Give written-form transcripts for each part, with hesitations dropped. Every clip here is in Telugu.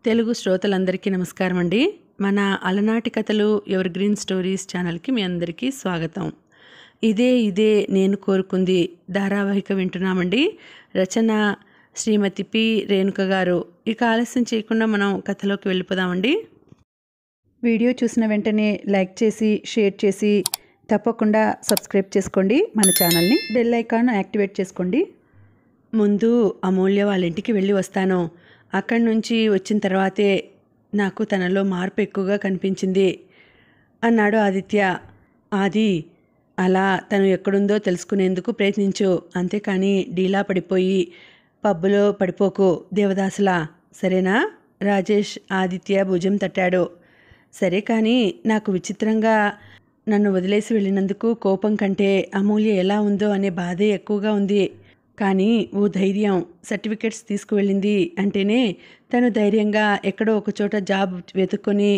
తెలుగు శ్రోతలందరికీ నమస్కారం అండి. మన అలనాటి కథలు ఎవర్ గ్రీన్ స్టోరీస్ ఛానల్కి మీ అందరికీ స్వాగతం. ఇదే నేను కోరుకుంది ధారావాహిక వింటున్నామండి. రచన శ్రీమతి పి రేణుక గారు. ఇక ఆలస్యం చేయకుండా మనం కథలోకి వెళ్ళిపోదామండి. వీడియో చూసిన వెంటనే లైక్ చేసి షేర్ చేసి తప్పకుండా సబ్స్క్రైబ్ చేసుకోండి. మన ఛానల్ని బెల్ ఐకాన్ యాక్టివేట్ చేసుకోండి. ముందు అమూల్య వాళ్ళ ఇంటికి వెళ్ళి వస్తాను. అక్కడి నుంచి వచ్చిన తర్వాతే నాకు తనలో మార్పు ఎక్కువగా కనిపించింది అన్నాడు ఆదిత్య. ఆది, అలా తను ఎక్కడుందో తెలుసుకునేందుకు ప్రయత్నించు, అంతేకాని డీలా పడిపోయి పబ్బులో పడిపోకు దేవదాసులా, సరేనా? రాజేష్ ఆదిత్య భుజం తట్టాడు. సరే, కానీ నాకు విచిత్రంగా నన్ను వదిలేసి వెళ్ళినందుకు కోపం కంటే అమూల్య ఎలా ఉందో అనే బాధే ఎక్కువగా ఉంది. కానీ ఓ ధైర్యం, సర్టిఫికెట్స్ తీసుకువెళ్ళింది అంటేనే తను ధైర్యంగా ఎక్కడో ఒకచోట జాబ్ వెతుక్కొని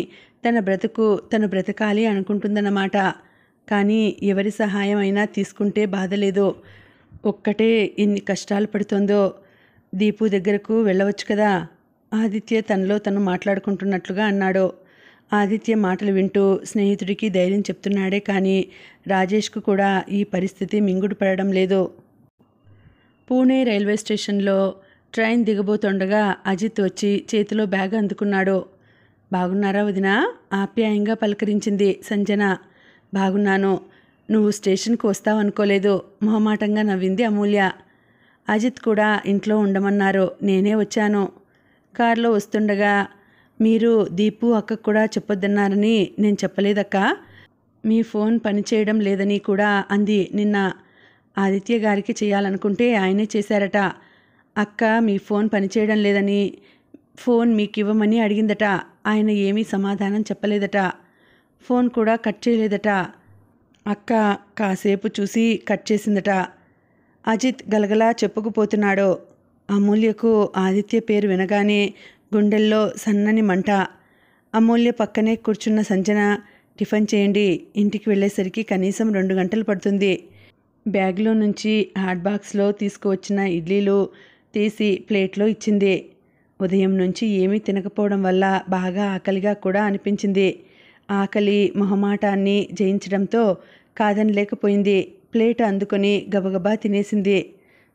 తను బ్రతకాలి అనుకుంటుందన్నమాట. కానీ ఎవరి సహాయం అయినా తీసుకుంటే బాధలేదు. ఒక్కటే ఎన్ని కష్టాలు పడుతుందో. దీపు దగ్గరకు వెళ్ళవచ్చు కదా, ఆదిత్య తనలో తను మాట్లాడుకుంటున్నట్లుగా అన్నాడు. ఆదిత్య మాటలు వింటూ స్నేహితుడికి ధైర్యం చెప్తున్నాడే కానీ రాజేష్కు కూడా ఈ పరిస్థితి మింగుడు పడడం లేదు. పూణే రైల్వే స్టేషన్లో ట్రైన్ దిగబోతుండగా అజిత్ వచ్చి చేతిలో బ్యాగ్ అందుకున్నాడు. బాగున్నారా వదినా? ఆప్యాయంగా పలకరించింది సంజన. బాగున్నాను. నువ్వు స్టేషన్కి వస్తావనుకోలేదు, మొహమాటంగా నవ్వింది అమూల్య. అజిత్ కూడా ఇంట్లో ఉండమన్నారు, నేనే వచ్చాను. కారులో వస్తుండగా మీరు దీపు అక్కకు కూడా చెప్పొద్దన్నారని నేను చెప్పలేదక్క. మీ ఫోన్ పనిచేయడం లేదని కూడా అంది నిన్న. ఆదిత్య గారికి చేయాలనుకుంటే ఆయనే చేశారట. అక్క మీ ఫోన్ పనిచేయడం లేదని ఫోన్ మీకు ఇవ్వమని అడిగిందట. ఆయన ఏమీ సమాధానం చెప్పలేదట. ఫోన్ కూడా కట్ చేయలేదట. అక్క కాసేపు చూసి కట్ చేసిందట. అజిత్ గలగలా చెప్పుకుపోతున్నాడు. అమూల్యకు ఆదిత్య పేరు వినగానే గుండెల్లో సన్నని మంట. అమూల్య పక్కనే కూర్చున్న సంజన, టిఫిన్ చేయండి, ఇంటికి వెళ్ళేసరికి కనీసం 2 గంటలు పడుతుంది. బ్యాగ్లో నుంచి హాట్ బాక్స్లో తీసుకువచ్చిన ఇడ్లీలు తీసి ప్లేట్లో ఇచ్చింది. ఉదయం నుంచి ఏమీ తినకపోవడం వల్ల బాగా ఆకలిగా కూడా అనిపించింది. ఆకలి మొహమాటాన్ని జయించడంతో కాదనలేకపోయింది. ప్లేట్ అందుకొని గబగబా తినేసింది.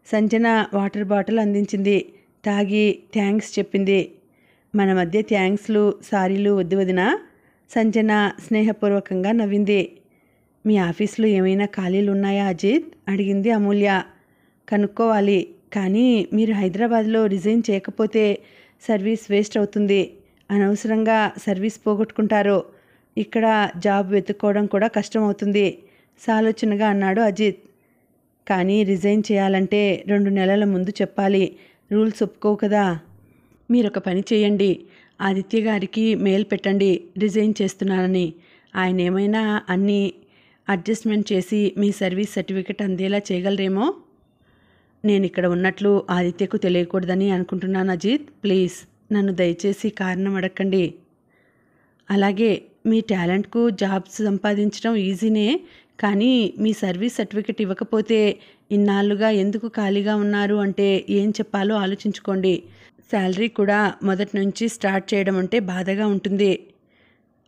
సంజన వాటర్ బాటిల్ అందించింది. తాగి థ్యాంక్స్ చెప్పింది. మన మధ్య థ్యాంక్స్లు సారీలు వద్దు వదినా, సంజన స్నేహపూర్వకంగా నవ్వింది. మీ ఆఫీస్లో ఏమైనా ఖాళీలు ఉన్నాయా అజిత్? అడిగింది అమూల్య. కనుక్కోవాలి, కానీ మీరు హైదరాబాద్లో రిజైన్ చేయకపోతే సర్వీస్ వేస్ట్ అవుతుంది. అనవసరంగా సర్వీస్ పోగొట్టుకుంటారు. ఇక్కడ జాబ్ వెతుక్కోవడం కూడా కష్టం అవుతుంది సాలోచనగా అన్నాడు అజిత్. కానీ రిజైన్ చేయాలంటే 2 నెలల ముందు చెప్పాలి. రూల్స్ ఒప్పుకోవు కదా. మీరొక పని చేయండి, ఆదిత్య గారికి మెయిల్ పెట్టండి రిజైన్ చేస్తున్నానని. ఆయన ఏమైనా అన్నీ అడ్జస్ట్మెంట్ చేసి మీ సర్వీస్ సర్టిఫికెట్ అందేలా చేయగలరేమో. నేను ఇక్కడ ఉన్నట్లు ఆదిత్యకు తెలియకూడదని అనుకుంటున్నాను అజిత్. ప్లీజ్ నన్ను దయచేసి కారణం అడగండి. అలాగే, మీ టాలెంట్కు జాబ్స్ సంపాదించడం ఈజీనే, కానీ మీ సర్వీస్ సర్టిఫికెట్ ఇవ్వకపోతే ఇన్నాళ్ళుగా ఎందుకు ఖాళీగా ఉన్నారు అంటే ఏం చెప్పాలో ఆలోచించుకోండి. శాలరీ కూడా మొదటి నుంచి స్టార్ట్ చేయడం అంటే బాధగా ఉంటుంది.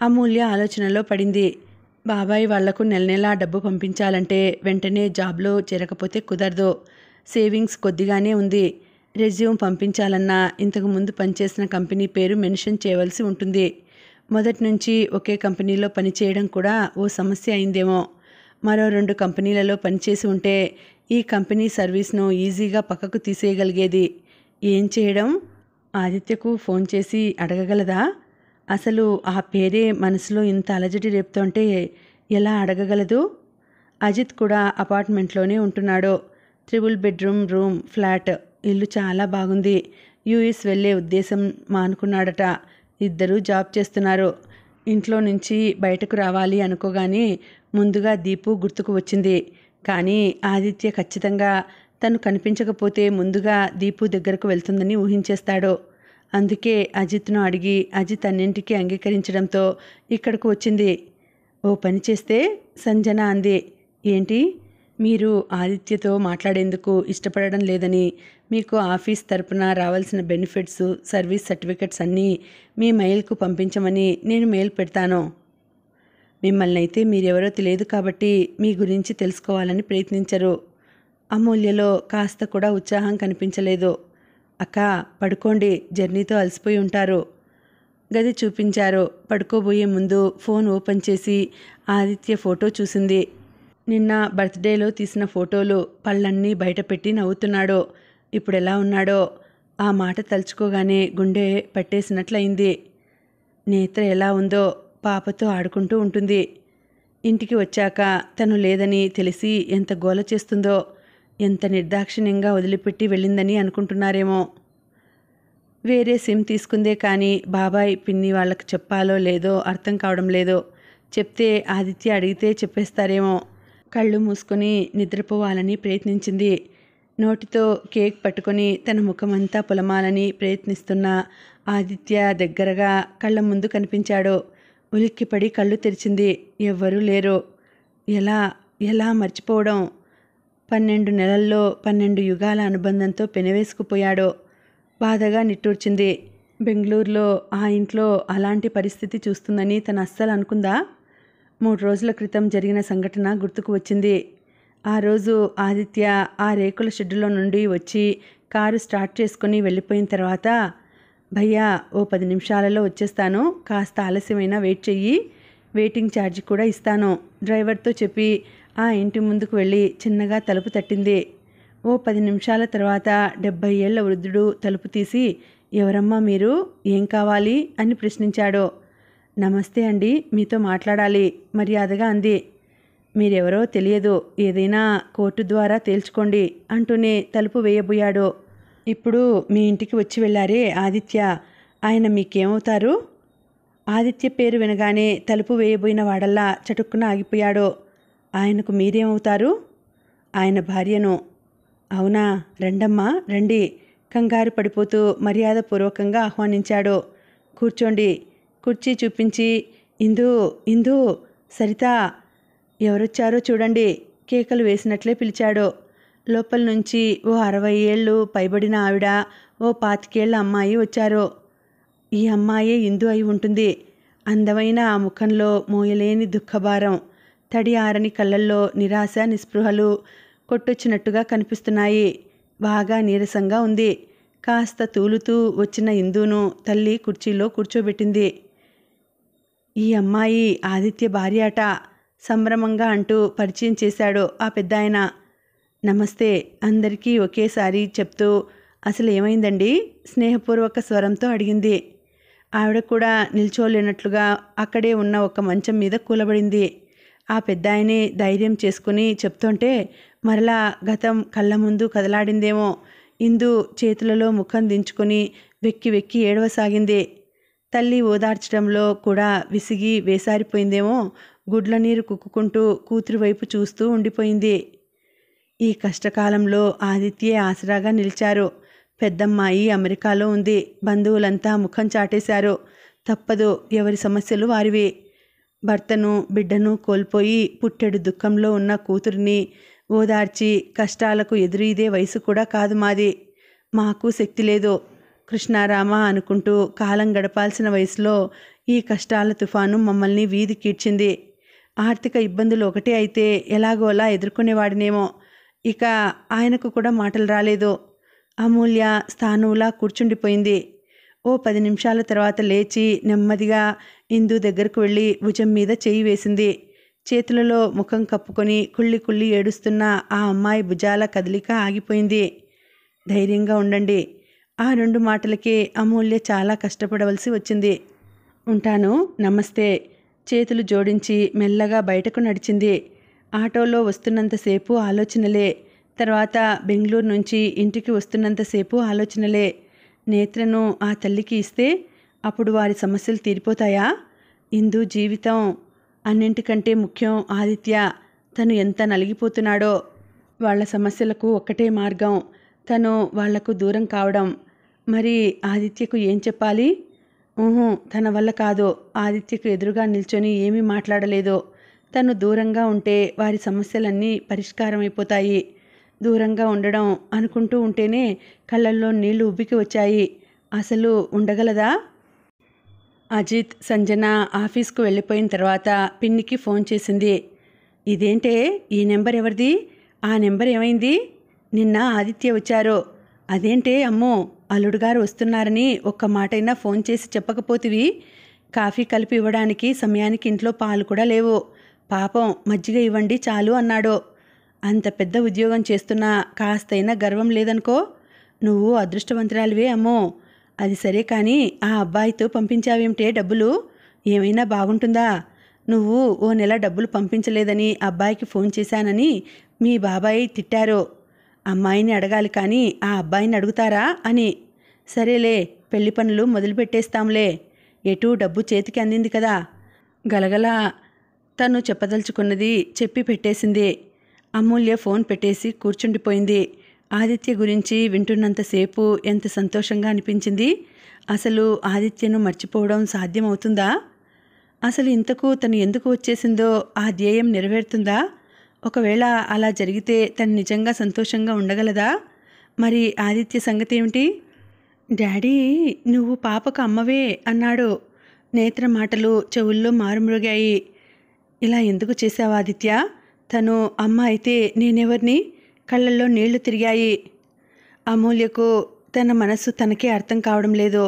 అమూల్య ఆలోచనలో పడింది. బాబాయ్ వాళ్లకు నెల డబ్బు పంపించాలంటే వెంటనే జాబ్లో చేరకపోతే కుదరదు. సేవింగ్స్ కొద్దిగానే ఉంది. రెజ్యూమ్ పంపించాలన్నా ఇంతకుముందు పనిచేసిన కంపెనీ పేరు మెన్షన్ చేయవలసి ఉంటుంది. మొదటి నుంచి ఒకే కంపెనీలో పనిచేయడం కూడా ఓ సమస్య అయిందేమో. మరో 2 కంపెనీలలో పనిచేసి ఉంటే ఈ కంపెనీ సర్వీస్ను ఈజీగా పక్కకు తీసేయగలిగేది. ఏం చేయడం? ఆదిత్యకు ఫోన్ చేసి అడగగలదా? అసలు ఆ పేరే మనసులో ఇంత అలజడి రేపుతుంటే ఎలా అడగగలదు? అజిత్ కూడా అపార్ట్మెంట్లోనే ఉంటున్నాడు. 3 బెడ్రూమ్ రూమ్ ఫ్లాట్. ఇల్లు చాలా బాగుంది. యూఎస్ వెళ్ళే ఉద్దేశం మానుకున్నాడట. ఇద్దరూ జాబ్ చేస్తున్నారు. ఇంట్లో నుంచి బయటకు రావాలి అనుకోగానే ముందుగా దీపు గుర్తుకు వచ్చింది. కానీ ఆదిత్య ఖచ్చితంగా తను కనిపించకపోతే ముందుగా దీపు దగ్గరకు వెళ్తుందని ఊహించేస్తాడు. అందుకే అజిత్ను అడిగి అజిత్ అన్నింటికీ అంగీకరించడంతో ఇక్కడకు వచ్చింది. ఓ పని చేస్తే, సంజన అంది. ఏంటి? మీరు ఆదిత్యతో మాట్లాడేందుకు ఇష్టపడడం లేదని మీకు ఆఫీస్ తరపున రావాల్సిన బెనిఫిట్స్, సర్వీస్ సర్టిఫికెట్స్ అన్నీ మీ మెయిల్కు పంపించమని నేను మెయిల్ పెడతాను. మిమ్మల్ని అయితే మీరెవరో తెలియదు కాబట్టి మీ గురించి తెలుసుకోవాలని ప్రయత్నించరు. అమూల్యలో కాస్త కూడా ఉత్సాహం కనిపించలేదు. అక్క, పడుకోండి, జర్నీతో అలసిపోయి ఉంటారు. గది చూపించారు. పడుకోబోయే ముందు ఫోన్ ఓపెన్ చేసి ఆదిత్య ఫోటో చూసింది. నిన్న బర్త్డేలో తీసిన ఫోటోలు. పళ్ళన్నీ బయటపెట్టి నవ్వుతున్నాడు. ఇప్పుడెలా ఉన్నాడో? ఆ మాట తలుచుకోగానే గుండె పట్టేసినట్లయింది. నేత్ర ఎలా ఉందో? పాపతో ఆడుకుంటూ ఉంటుంది. ఇంటికి వచ్చాక తను లేదని తెలిసి ఎంత గోల చేస్తుందో, ఎంత నిర్దాక్షిణ్యంగా వదిలిపెట్టి వెళ్ళిందని అనుకుంటున్నారేమో. వేరే సిమ్ తీసుకుందే కానీ బాబాయ్, పిన్ని వాళ్ళకి చెప్పాలో లేదో అర్థం కావడం లేదు. చెప్తే ఆదిత్య అడిగితే చెప్పేస్తారేమో. కళ్ళు మూసుకొని నిద్రపోవాలని ప్రయత్నించింది. నోటితో కేక్ పట్టుకొని తన ముఖమంతా పులమాలని ప్రయత్నిస్తున్న ఆదిత్య దగ్గరగా కళ్ళ ముందు కనిపించాడు. ఉలిక్కిపడి కళ్ళు తెరిచింది. ఎవ్వరూ లేరు. ఎలా ఎలా మర్చిపోవడం? 12 నెలల్లో 12 యుగాల అనుబంధంతో పెనవేసుకుపోయాడు. బాధగా నిట్టూర్చింది. బెంగళూరులో ఆ ఇంట్లో అలాంటి పరిస్థితి చూస్తుందని తను అస్సలు అనుకుందా? 3 రోజుల క్రితం జరిగిన సంఘటన గుర్తుకు వచ్చింది. ఆ రోజు ఆదిత్య ఆ రేకుల షెడ్డులో నుండి వచ్చి కారు స్టార్ట్ చేసుకుని వెళ్ళిపోయిన తర్వాత, భయ్యా, ఓ 10 నిమిషాలలో వచ్చేస్తాను, కాస్త ఆలస్యమైనా వెయిట్ చెయ్యి, వెయిటింగ్ ఛార్జీ కూడా ఇస్తాను, డ్రైవర్తో చెప్పి ఆ ఇంటి ముందుకు వెళ్ళి చిన్నగా తలుపు తట్టింది. ఓ 10 నిమిషాల తర్వాత 70 ఏళ్ల వృద్ధుడు తలుపు తీసి, ఎవరమ్మా మీరు, ఏం కావాలి అని ప్రశ్నించాడు. నమస్తే అండి, మీతో మాట్లాడాలి, మర్యాదగా అంది. మీరెవరో తెలియదు, ఏదైనా కోర్టు ద్వారా తేల్చుకోండి అంటూనే తలుపు వేయబోయాడు. ఇప్పుడు మీ ఇంటికి వచ్చి వెళ్ళారే ఆదిత్య, ఆయన మీకేమవుతారు? ఆదిత్య పేరు వినగానే తలుపు వేయబోయిన వాడల్లా చటుక్కున ఆగిపోయాడు. ఆయనకు మీరేమవుతారు? ఆయన భార్యను. అవునా, రండమ్మా రండి, కంగారు పడిపోతూ మర్యాదపూర్వకంగా ఆహ్వానించాడు. కూర్చోండి. కుర్చీ చూపించి, ఇందు ఇందు, సరిత, ఎవరొచ్చారో చూడండి, కేకలు వేసినట్లే పిలిచాడు. లోపల నుంచి ఓ 60 ఏళ్ళు పైబడిన ఆవిడ, ఓ 25 ఏళ్ల అమ్మాయి వచ్చారు. ఈ అమ్మాయే ఇందు అయి ఉంటుంది. అందమైన ఆ ముఖంలో మోయలేని దుఃఖభారం, తడి ఆరని కళ్ళల్లో నిరాశ నిస్పృహలు కొట్టొచ్చినట్టుగా కనిపిస్తున్నాయి. బాగా నీరసంగా ఉంది. కాస్త తూలుతూ వచ్చిన ఇందును తల్లి కుర్చీలో కూర్చోబెట్టింది. ఈ అమ్మాయి ఆదిత్య భార్య అట, సంభ్రమంగా అంటూ పరిచయం చేశాడు ఆ పెద్దాయన. నమస్తే అందరికీ ఒకేసారి చెప్తూ, అసలు ఏమైందండి? స్నేహపూర్వక స్వరంతో అడిగింది. ఆవిడ కూడా నిల్చోలేనట్లుగా అక్కడే ఉన్న ఒక మంచం మీద కూలబడింది. ఆ పెద్దాయనే ధైర్యం చేసుకుని చెప్తుంటే మరలా గతం కళ్ళ ముందు కదలాడిందేమో. ఇందు చేతులలో ముఖం దించుకొని వెక్కి వెక్కి ఏడవసాగింది. తల్లి ఓదార్చడంలో కూడా విసిగి వేసారిపోయిందేమో. గుడ్ల నీరు కుక్కుకుంటూ కూతురు వైపు చూస్తూ ఉండిపోయింది. ఈ కష్టకాలంలో ఆదిత్యే ఆసరాగా నిలిచారు. పెద్దమ్మాయి అమెరికాలో ఉంది. బంధువులంతా ముఖం చాటేశారు. తప్పదు, ఎవరి సమస్యలు వారివి. భర్తను బిడ్డను కోల్పోయి పుట్టెడు దుఃఖంలో ఉన్న కూతురిని ఓదార్చి కష్టాలకు ఎదురీదే వయసు కూడా కాదు మాది. మాకు శక్తి లేదు. కృష్ణారామ అనుకుంటూ కాలం గడపాల్సిన వయసులో ఈ కష్టాల తుఫాను మమ్మల్ని వీధి కీడ్చింది. ఆర్థిక ఇబ్బందులు ఒకటే అయితే ఎలాగోలా ఎదుర్కొనేవాడినేమో. ఇక ఆయనకు కూడా మాటలు రాలేదు. అమూల్య స్థానువులా కూర్చుండిపోయింది. ఓ 10 నిమిషాల తర్వాత లేచి నెమ్మదిగా ఇందు దగ్గరకు వెళ్ళి భుజం మీద చేయి వేసింది. చేతులలో ముఖం కప్పుకొని కుళ్ళి కుళ్ళి ఏడుస్తున్న ఆ అమ్మాయి భుజాల కదలిక ఆగిపోయింది. ధైర్యంగా ఉండండి. ఆ 2 మాటలకే అమూల్య చాలా కష్టపడవలసి వచ్చింది. ఉంటాను, నమస్తే. చేతులు జోడించి మెల్లగా బయటకు నడిచింది. ఆటోలో వస్తున్నంతసేపు ఆలోచనలే. తర్వాత బెంగళూరు నుంచి ఇంటికి వస్తున్నంతసేపు ఆలోచనలే. నేత్రను ఆ తల్లికి ఇస్తే అప్పుడు వారి సమస్యలు తీరిపోతాయా? ఇందు జీవితం అన్నింటికంటే ముఖ్యం. ఆదిత్య, తను ఎంత నలిగిపోతున్నాడో. వాళ్ళ సమస్యలకు ఒక్కటే మార్గం, తను వాళ్లకు దూరం కావడం. మరి ఆదిత్యకు ఏం చెప్పాలి? తన వల్ల కాదు. ఆదిత్యకు ఎదురుగా నిల్చొని ఏమీ మాట్లాడలేదు. తను దూరంగా ఉంటే వారి సమస్యలన్నీ పరిష్కారం అయిపోతాయి. దూరంగా ఉండడం అనుకుంటూ ఉంటేనే కళ్ళల్లో నీళ్లు ఉబ్బికి వచ్చాయి. అసలు ఉండగలదా? అజిత్, సంజన ఆఫీస్కు వెళ్ళిపోయిన తర్వాత పిన్నికి ఫోన్ చేసింది. ఇదేంటే, ఈ నెంబర్ ఎవరిది? ఆ నెంబర్ ఏమైంది? నిన్న ఆదిత్య వచ్చారు. అదేంటే అమ్మో, అల్లుడుగారు వస్తున్నారని ఒక్క మాటైనా ఫోన్ చేసి చెప్పకపోతివి. కాఫీ కలిపి ఇవ్వడానికి సమయానికి ఇంట్లో పాలు కూడా లేవు. పాపం మజ్జిగ ఇవ్వండి చాలు అన్నాడు. అంత పెద్ద ఉద్యోగం చేస్తున్నా కాస్తైనా గర్వం లేదనుకో. నువ్వు అదృష్టవంతురాలివే అమ్మో. అది సరే కానీ ఆ అబ్బాయితో పంపించావేమిటే డబ్బులు? ఏమైనా బాగుంటుందా? నువ్వు ఓ నెల డబ్బులు పంపించలేదని అబ్బాయికి ఫోన్ చేశానని మీ బాబాయ్ తిట్టారు. అమ్మాయిని అడగాలి కానీ ఆ అబ్బాయిని అడుగుతారా అని. సరేలే, పెళ్లి పనులు మొదలుపెట్టేస్తాంలే. ఎటూ డబ్బు చేతికి అందింది కదా. గలగల తను చెప్పదలుచుకున్నది చెప్పి పెట్టేసింది. అమూల్య ఫోన్ పెట్టేసి కూర్చుండిపోయింది. ఆదిత్య గురించి వింటున్నంతసేపు ఎంత సంతోషంగా అనిపించింది. అసలు ఆదిత్యను మర్చిపోవడం సాధ్యమవుతుందా? అసలు ఇంతకు తను ఎందుకు వచ్చేసిందో ఆ ధ్యేయం నెరవేరుతుందా? ఒకవేళ అలా జరిగితే తను నిజంగా సంతోషంగా ఉండగలదా? మరి ఆదిత్య సంగతి ఏమిటి? డాడీ, నువ్వు పాపకు అమ్మవే అన్నాడు. నేత్ర మాటలు చెవుల్లో మారుమ్రోగాయి. ఇలా ఎందుకు చేశావు ఆదిత్య? తను అమ్మ అయితే నేనెవర్ని? కళ్ళల్లో నీళ్లు తిరిగాయి. అమూల్యకు తన మనస్సు తనకే అర్థం కావడం లేదు.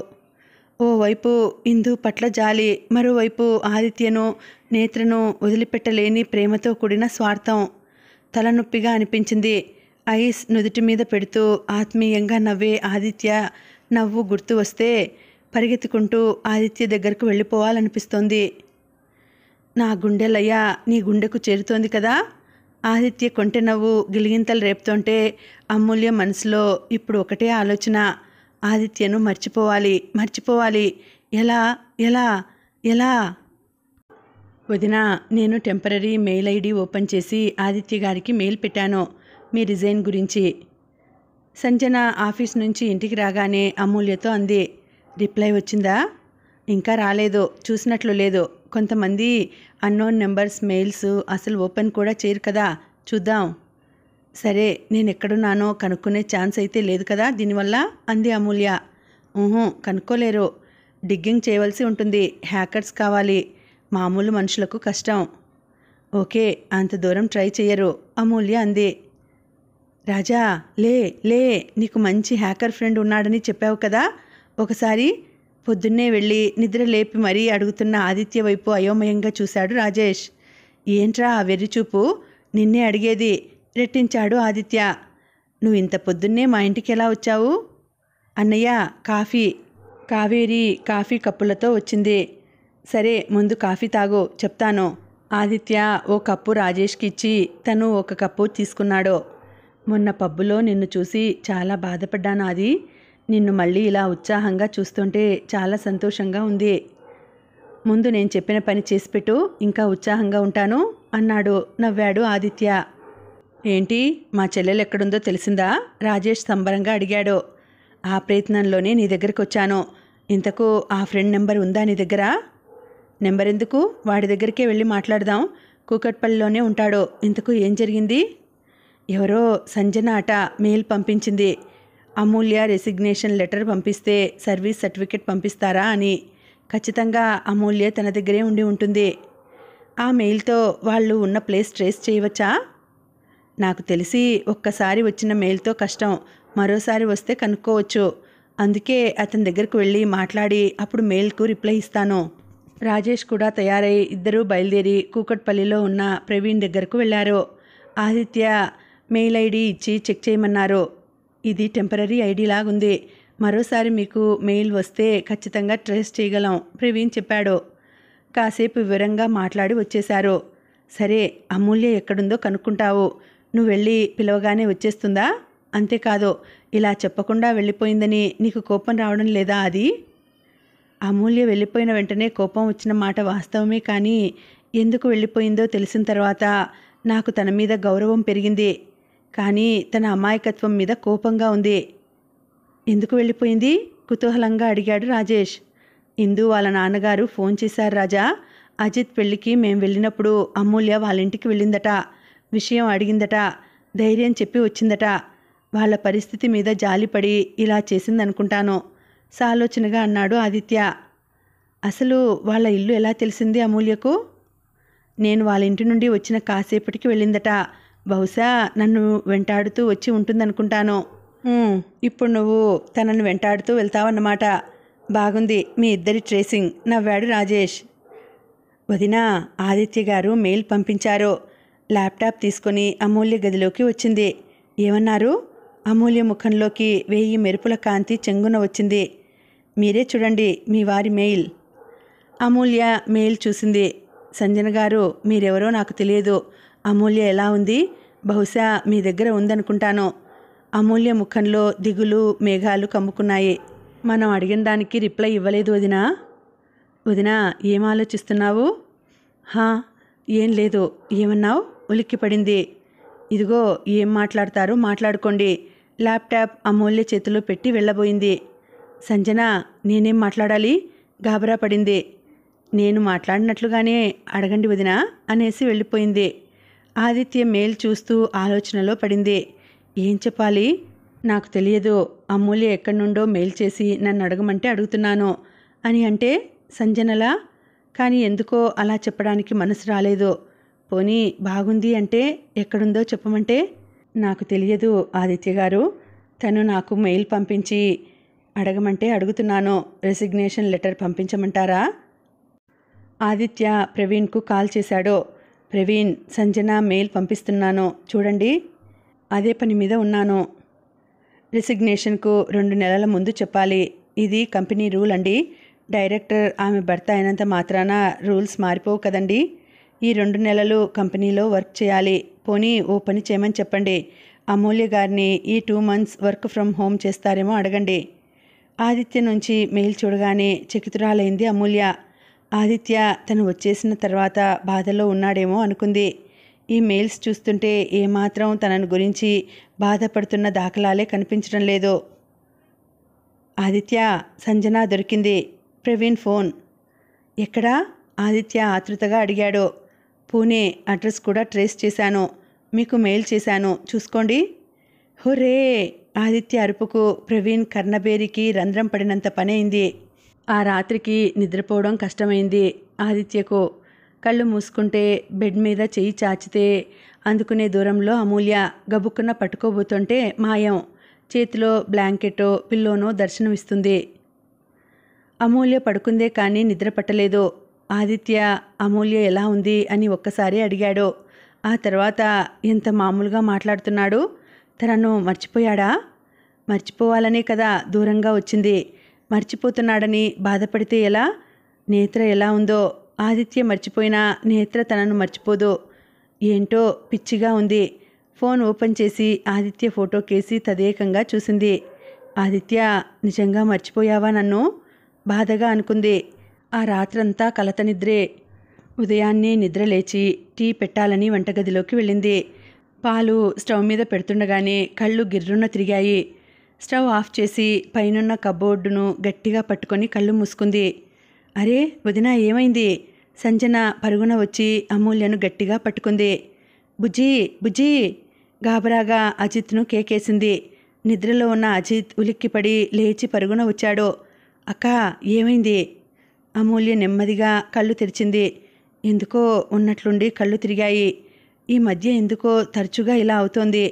ఓవైపు ఇందు పట్ల జాలి, మరోవైపు ఆదిత్యను, నేత్రను వదిలిపెట్టలేని ప్రేమతో కూడిన స్వార్థం. తలనొప్పిగా అనిపించింది. ఐస్ నుదుటి మీద పెడుతూ ఆత్మీయంగా నవ్వే ఆదిత్య నవ్వు గుర్తు వస్తే పరిగెత్తుకుంటూ ఆదిత్య దగ్గరకు వెళ్ళిపోవాలనిపిస్తోంది. నా గుండెలయ్య నీ గుండెకు చేరుతోంది కదా. ఆదిత్య కొంటె నవ్వు గిలిగింతలు రేపుతుంటే అమూల్య మనసులో ఇప్పుడు ఒకటే ఆలోచన. ఆదిత్యను మర్చిపోవాలి. ఎలా ఎలా ఎలా? వదినా, నేను టెంపరరీ మెయిల్ ఐడి ఓపెన్ చేసి ఆదిత్య గారికి మెయిల్ పెట్టాను మీ రిజైన్ గురించి. సంజన ఆఫీస్ నుంచి ఇంటికి రాగానే అమూల్యతో అంది. రిప్లై వచ్చిందా? ఇంకా రాలేదు, చూసినట్లు లేదు. కొంతమంది అన్నోన్ నెంబర్స్ మెయిల్స్ అసలు ఓపెన్ కూడా చేయరు కదా. చూద్దాం. సరే, నేను ఎక్కడున్నానో కనుక్కునే ఛాన్స్ అయితే లేదు కదా దీనివల్ల అంది అమూల్య. కనుక్కోలేరు. డిగ్గింగ్ చేయవలసి ఉంటుంది. హ్యాకర్స్ కావాలి. మామూలు మనుషులకు కష్టం. ఓకే, అంత దూరం ట్రై చెయ్యరు అమూల్య అంది. రాజా, లే లే, నీకు మంచి హ్యాకర్ ఫ్రెండ్ ఉన్నాడని చెప్పావు కదా ఒకసారి. పొద్దున్నే వెళ్ళి నిద్ర లేపి మరీ అడుగుతున్న ఆదిత్య వైపు అయోమయంగా చూశాడు రాజేష్. ఏంట్రా ఆ వెర్రిచూపు? నిన్నే అడిగేది రెట్టించాడు ఆదిత్య. నువ్వు ఇంత పొద్దున్నే మా ఇంటికి ఎలా వచ్చావు? అన్నయ్య, కావేరి కాఫీ కప్పులతో వచ్చింది. సరే, ముందు కాఫీ తాగు, చెప్తాను. ఆదిత్య ఓ కప్పు రాజేష్కి ఇచ్చి తను ఒక కప్పు తీసుకున్నాడు. మొన్న పబ్బులో నిన్ను చూసి చాలా బాధపడ్డాను ఆది. నిన్ను మళ్ళీ ఇలా ఉత్సాహంగా చూస్తుంటే చాలా సంతోషంగా ఉంది. ముందు నేను చెప్పిన పని చేసిపెట్టు, ఇంకా ఉత్సాహంగా ఉంటాను అన్నాడు. నవ్వాడు ఆదిత్య. ఏంటి, మా చెల్లెలు ఎక్కడుందో తెలిసిందా? రాజేష్ సంబరంగా అడిగాడు. ఆ ప్రయత్నంలోనే నీ దగ్గరికి వచ్చాను. ఇంతకు ఆ ఫ్రెండ్ నెంబర్ ఉందా నీ దగ్గర? నెంబర్ ఎందుకు? వాడి దగ్గరికే వెళ్ళి మాట్లాడదాం. కూకట్పల్లిలోనే ఉంటాడు. ఇంతకు ఏం జరిగింది? ఎవరో సంజన అట మెయిల్ పంపించింది. అమూల్య రెసిగ్నేషన్ లెటర్ పంపిస్తే సర్వీస్ సర్టిఫికెట్ పంపిస్తారా అని. ఖచ్చితంగా అమూల్య తన దగ్గరే ఉండి ఉంటుంది. ఆ మెయిల్తో వాళ్ళు ఉన్న ప్లేస్ ట్రేస్ చేయవచ్చా? నాకు తెలిసి ఒక్కసారి వచ్చిన మెయిల్తో కష్టం, మరోసారి వస్తే కనుక్కోవచ్చు. అందుకే అతని దగ్గరకు వెళ్ళి మాట్లాడి అప్పుడు మెయిల్కు రిప్లై ఇస్తాను. రాజేష్ కూడా తయారై ఇద్దరూ బయలుదేరి కూకట్పల్లిలో ఉన్న ప్రవీణ్ దగ్గరకు వెళ్ళారు. ఆదిత్య మెయిల్ ఐడి ఇచ్చి చెక్ చేయమన్నారు. ఇది టెంపరరీ ఐడి లాగుంది. మరోసారి మీకు మెయిల్ వస్తే ఖచ్చితంగా ట్రేస్ చేయగలం ప్రవీణ్ చెప్పాడు. కాసేపు వివరంగా మాట్లాడి వచ్చేశారు. సరే, అమూల్య ఎక్కడుందో కనుక్కుంటావు. నువ్వు వెళ్ళి పిలవగానే వచ్చేస్తుందా? అంతేకాదు, ఇలా చెప్పకుండా వెళ్ళిపోయిందని నీకు కోపం రావడం లేదా? అది అమూల్య వెళ్ళిపోయిన వెంటనే కోపం వచ్చిన మాట వాస్తవమే, కానీ ఎందుకు వెళ్ళిపోయిందో తెలిసిన తర్వాత నాకు తన మీద గౌరవం పెరిగింది. కానీ తన అమాయకత్వం మీద కోపంగా ఉంది. ఎందుకు వెళ్ళిపోయింది? కుతూహలంగా అడిగాడు రాజేష్. ఇందు వాళ్ళ నాన్నగారు ఫోన్ చేశారు రాజా. అజిత్ పెళ్ళికి మేం వెళ్ళినప్పుడు అమూల్య వాళ్ళ ఇంటికి వెళ్ళిందట. విషయం అడిగిందట. ధైర్యం చెప్పి వచ్చిందట. వాళ్ళ పరిస్థితి మీద జాలిపడి ఇలా చేసిందనుకుంటాను సాలోచనగా అన్నాడు ఆదిత్య. అసలు వాళ్ళ ఇల్లు ఎలా తెలిసింది అమూల్యకు? నేను వాళ్ళ ఇంటి నుండి వచ్చిన కాసేపటికి వెళ్ళిందట. బహుశా నన్ను వెంటాడుతూ వచ్చి ఉంటుందనుకుంటాను. ఇప్పుడు నువ్వు తనను వెంటాడుతూ వెళ్తావన్నమాట. బాగుంది మీ ఇద్దరి ట్రేసింగ్ నవ్వాడు రాజేష్. వదినా, ఆదిత్య గారు మెయిల్ పంపించారు. ల్యాప్టాప్ తీసుకొని అమూల్య గదిలోకి వచ్చింది. ఏమన్నారు? అమూల్య ముఖంలోకి 1000 మెరుపుల కాంతి చెంగున వచ్చింది. మీరే చూడండి మీ వారి మెయిల్. అమూల్య మెయిల్ చూసింది. సంజన గారు, మీరెవరో నాకు తెలియదు. అమూల్య ఎలా ఉంది? బహుశా మీ దగ్గర ఉందనుకుంటాను. అమూల్య ముఖంలో దిగులు మేఘాలు కమ్ముకున్నాయి. మనం అడిగిన దానికి రిప్లై ఇవ్వలేదు వదినా. వదినా, ఏం ఆలోచిస్తున్నావు? ఏం లేదు. ఏమన్నావు? ఉలిక్కిపడింది. ఇదిగో, ఏం మాట్లాడతారో మాట్లాడుకోండి. ల్యాప్టాప్ అమూల్య చేతిలో పెట్టి వెళ్ళబోయింది. సంజన, నేనేం మాట్లాడాలి? గాబరా పడింది. నేను మాట్లాడినట్లుగానే అడగండి వదినా అనేసి వెళ్ళిపోయింది. ఆదిత్య మెయిల్ చూస్తూ ఆలోచనలో పడింది. ఏం చెప్పాలి? నాకు తెలియదు. అమూల్య ఎక్కడి నుండో మెయిల్ చేసి నన్ను అడగమంటే అడుగుతున్నాను అని అంటే సంజనలా. కానీ ఎందుకో అలా చెప్పడానికి మనసు రాలేదు. పోనీ బాగుంది అంటే ఎక్కడుందో చెప్పమంటే? నాకు తెలియదు ఆదిత్య గారు. తను నాకు మెయిల్ పంపించి అడగమంటే అడుగుతున్నాను. రెసిగ్నేషన్ లెటర్ పంపించమంటారా? ఆదిత్య ప్రవీణ్కు కాల్ చేశాడు. ప్రవీణ్, సంజన మెయిల్ పంపిస్తున్నాను చూడండి. అదే పని మీద ఉన్నాను. రెసిగ్నేషన్కు 2 నెలల ముందు చెప్పాలి. ఇది కంపెనీ రూల్ అండి. డైరెక్టర్ ఆమె భర్త అయినంత మాత్రాన రూల్స్ మారిపోవు కదండి. ఈ 2 నెలలు కంపెనీలో వర్క్ చేయాలి. పోనీ ఓ పని చేయమని చెప్పండి. అమూల్య గారిని ఈ 2 months వర్క్ ఫ్రమ్ హోమ్ చేస్తారేమో అడగండి. ఆదిత్య నుంచి మెయిల్ చూడగానే చకితురాలైంది అమూల్య. ఆదిత్య తను వచ్చేసిన తర్వాత బాధలో ఉన్నాడేమో అనుకుంది. ఈ మెయిల్స్ చూస్తుంటే ఏమాత్రం తనను గురించి బాధపడుతున్న దాఖలాలే కనిపించడం లేదు. ఆదిత్య, సంజన దొరికింది. ప్రవీణ్ ఫోన్. ఎక్కడా? ఆదిత్య ఆతృతగా అడిగాడు. పూణే అడ్రస్ కూడా ట్రేస్ చేశాను. మీకు మెయిల్ చేశాను, చూసుకోండి. హుర్రే! ఆదిత్య అరుపుకు ప్రవీణ్ కర్ణబేరికి రంధ్రం పడినంత పనైంది. ఆ రాత్రికి నిద్రపోవడం కష్టమైంది ఆదిత్యకు. కళ్ళు మూసుకుంటే బెడ్ మీద చెయ్యి చాచితే అందుకునే దూరంలో అమూల్య గబుక్కున పట్టుకోబోతుంటే మాయం. చేతిలో బ్లాంకెటో పిల్లోనో దర్శనమిస్తుంది. అమూల్య పడుకుందే కానీ నిద్ర పట్టలేదు. ఆదిత్య అమూల్య ఎలా ఉంది అని ఒక్కసారి అడిగాడు. ఆ తర్వాత ఎంత మామూలుగా మాట్లాడుతున్నాడు. తనను మర్చిపోయాడా? మర్చిపోవాలనే కదా దూరంగా వచ్చింది. మర్చిపోతున్నాడని బాధపడితే ఎలా? నేత్ర ఎలా ఉందో? ఆదిత్య మర్చిపోయినా నేత్ర తనను మర్చిపోదు. ఏంటో పిచ్చిగా ఉంది. ఫోన్ ఓపెన్ చేసి ఆదిత్య ఫోటో కేసి తదేకంగా చూసింది. ఆదిత్య, నిజంగా మర్చిపోయావా నన్ను? బాధగా అనుకుంది. ఆ రాత్రంతా కలత నిద్రే. ఉదయాన్నే నిద్ర లేచి టీ పెట్టాలని వంటగదిలోకి వెళ్ళింది. పాలు స్టవ్ మీద పెడుతుండగానే కళ్ళు గిర్రున తిరిగాయి. స్టవ్ ఆఫ్ చేసి పైనున్న కబోర్డును గట్టిగా పట్టుకొని కళ్ళు మూసుకుంది. అరే వదినా, ఏమైంది? సంజన పరుగున వచ్చి అమూల్యను గట్టిగా పట్టుకుంది. బుజ్జి, బుజ్జి! గాబరాగా అజిత్ను కేకేసింది. నిద్రలో ఉన్న అజిత్ ఉలిక్కిపడి లేచి పరుగున వచ్చాడు. అక్క, ఏమైంది? అమూల్య నెమ్మదిగా కళ్ళు తెరిచింది. ఎందుకో ఉన్నట్లుండి కళ్ళు తిరిగాయి. ఈ మధ్య ఎందుకో తరచుగా ఇలా అవుతోంది.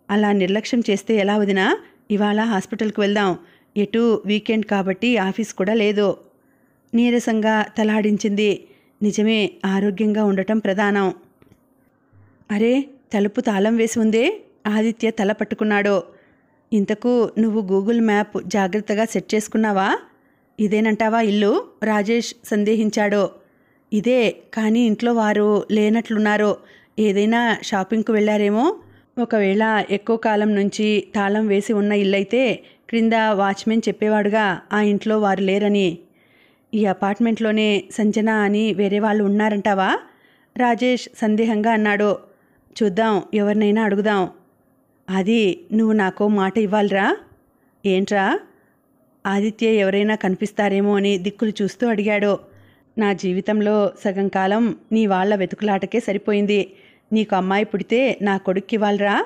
అలా నిర్లక్ష్యం చేస్తే ఎలా వదినా? ఇవాళ హాస్పిటల్కి వెళ్దాం. ఎటు వీకెండ్ కాబట్టి ఆఫీస్ కూడా లేదు. నీరసంగా తలాడించింది. నిజమే, ఆరోగ్యంగా ఉండటం ప్రధానం. అరే, తలుపు తాళం వేసి ఉందే. ఆదిత్య తల పట్టుకున్నాడు. ఇంతకు నువ్వు గూగుల్ మ్యాప్ జాగ్రత్తగా సెట్ చేసుకున్నావా? ఇదేనంటావా ఇల్లు? రాజేష్ సందేహించాడు. ఇదే, కానీ ఇంట్లో వారు లేనట్లున్నారు. ఏదైనా షాపింగ్కు వెళ్ళారేమో. ఒకవేళ ఎక్కువ కాలం నుంచి తాళం వేసి ఉన్న ఇల్లైతే క్రింద వాచ్మెన్ చెప్పేవాడుగా ఆ ఇంట్లో వారు లేరని. ఈ అపార్ట్మెంట్లోనే సంజన అని వేరే వాళ్ళు ఉన్నారంటావా? రాజేష్ సందేహంగా అన్నాడు. చూద్దాం, ఎవరినైనా అడుగుదాం. అది నువ్వు నాకో మాట ఇవ్వాలిరా. ఏంట్రా? ఆదిత్య ఎవరైనా కనిపిస్తారేమో అని దిక్కులు చూస్తూ అడిగాడు. నా జీవితంలో సగం కాలం నీ వాళ్ళ వెతుకులాటకే సరిపోయింది. నీకు అమ్మాయి పుడితే నా కొడుక్కి ఇవ్వాలరా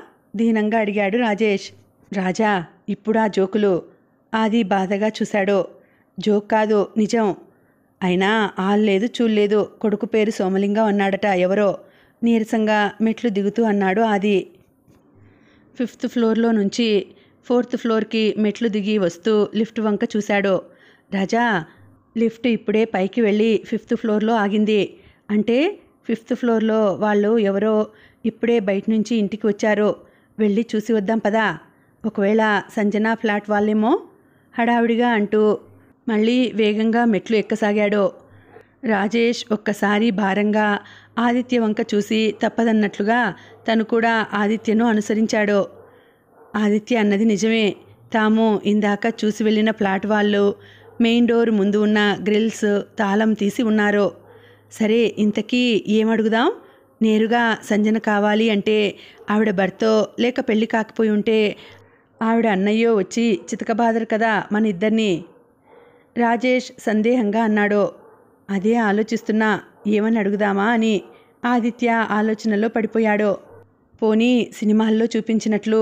దీనంగా అడిగాడు రాజేష్. రాజా ఇప్పుడా జోకులు? ఆది బాధగా చూశాడు. జోక్ కాదు, నిజం. అయినా ఆల్లేదు చూల్లేదు, కొడుకు పేరు సోమలింగం అన్నాడట ఎవరో నీరసంగా మెట్లు దిగుతూ అన్నాడు ఆది. 5th ఫ్లోర్లో నుంచి 4th ఫ్లోర్కి మెట్లు దిగి వస్తూ లిఫ్ట్ వంక చూశాడు. రాజా లిఫ్ట్ ఇప్పుడే పైకి వెళ్ళి 5th ఫ్లోర్లో ఆగింది. అంటే 5th ఫ్లోర్లో వాళ్ళు ఎవరో ఇప్పుడే బయట నుంచి ఇంటికి వచ్చారు. వెళ్ళి చూసి వద్దాం పదా. ఒకవేళ సంజన ఫ్లాట్ వాళ్ళేమో హడావిడిగా అంటూ మళ్ళీ వేగంగా మెట్లు ఎక్కసాగాడు. రాజేష్ ఒక్కసారి భారంగా ఆదిత్య వంక చూసి తప్పదన్నట్లుగా తను కూడా ఆదిత్యను అనుసరించాడు. ఆదిత్య అన్నది నిజమే. తాము ఇందాక చూసి వెళ్ళిన ఫ్లాట్ వాళ్ళు మెయిన్ డోర్ ముందు ఉన్న గ్రిల్స్ తాళం తీసి ఉన్నారు. సరే ఇంతకీ ఏమడుగుదాం? నేరుగా సంజన కావాలి అంటే ఆవిడ భర్తో లేక పెళ్లి కాకపోయి ఉంటే ఆవిడ అన్నయ్యో వచ్చి చితకబాదరు కదా మన ఇద్దరిని. రాజేష్ సందేహంగా అన్నాడు. అదే ఆలోచిస్తున్నా, ఏమని అడుగుదామా అని. ఆదిత్య ఆలోచనలో పడిపోయాడు. పోనీ సినిమాల్లో చూపించినట్లు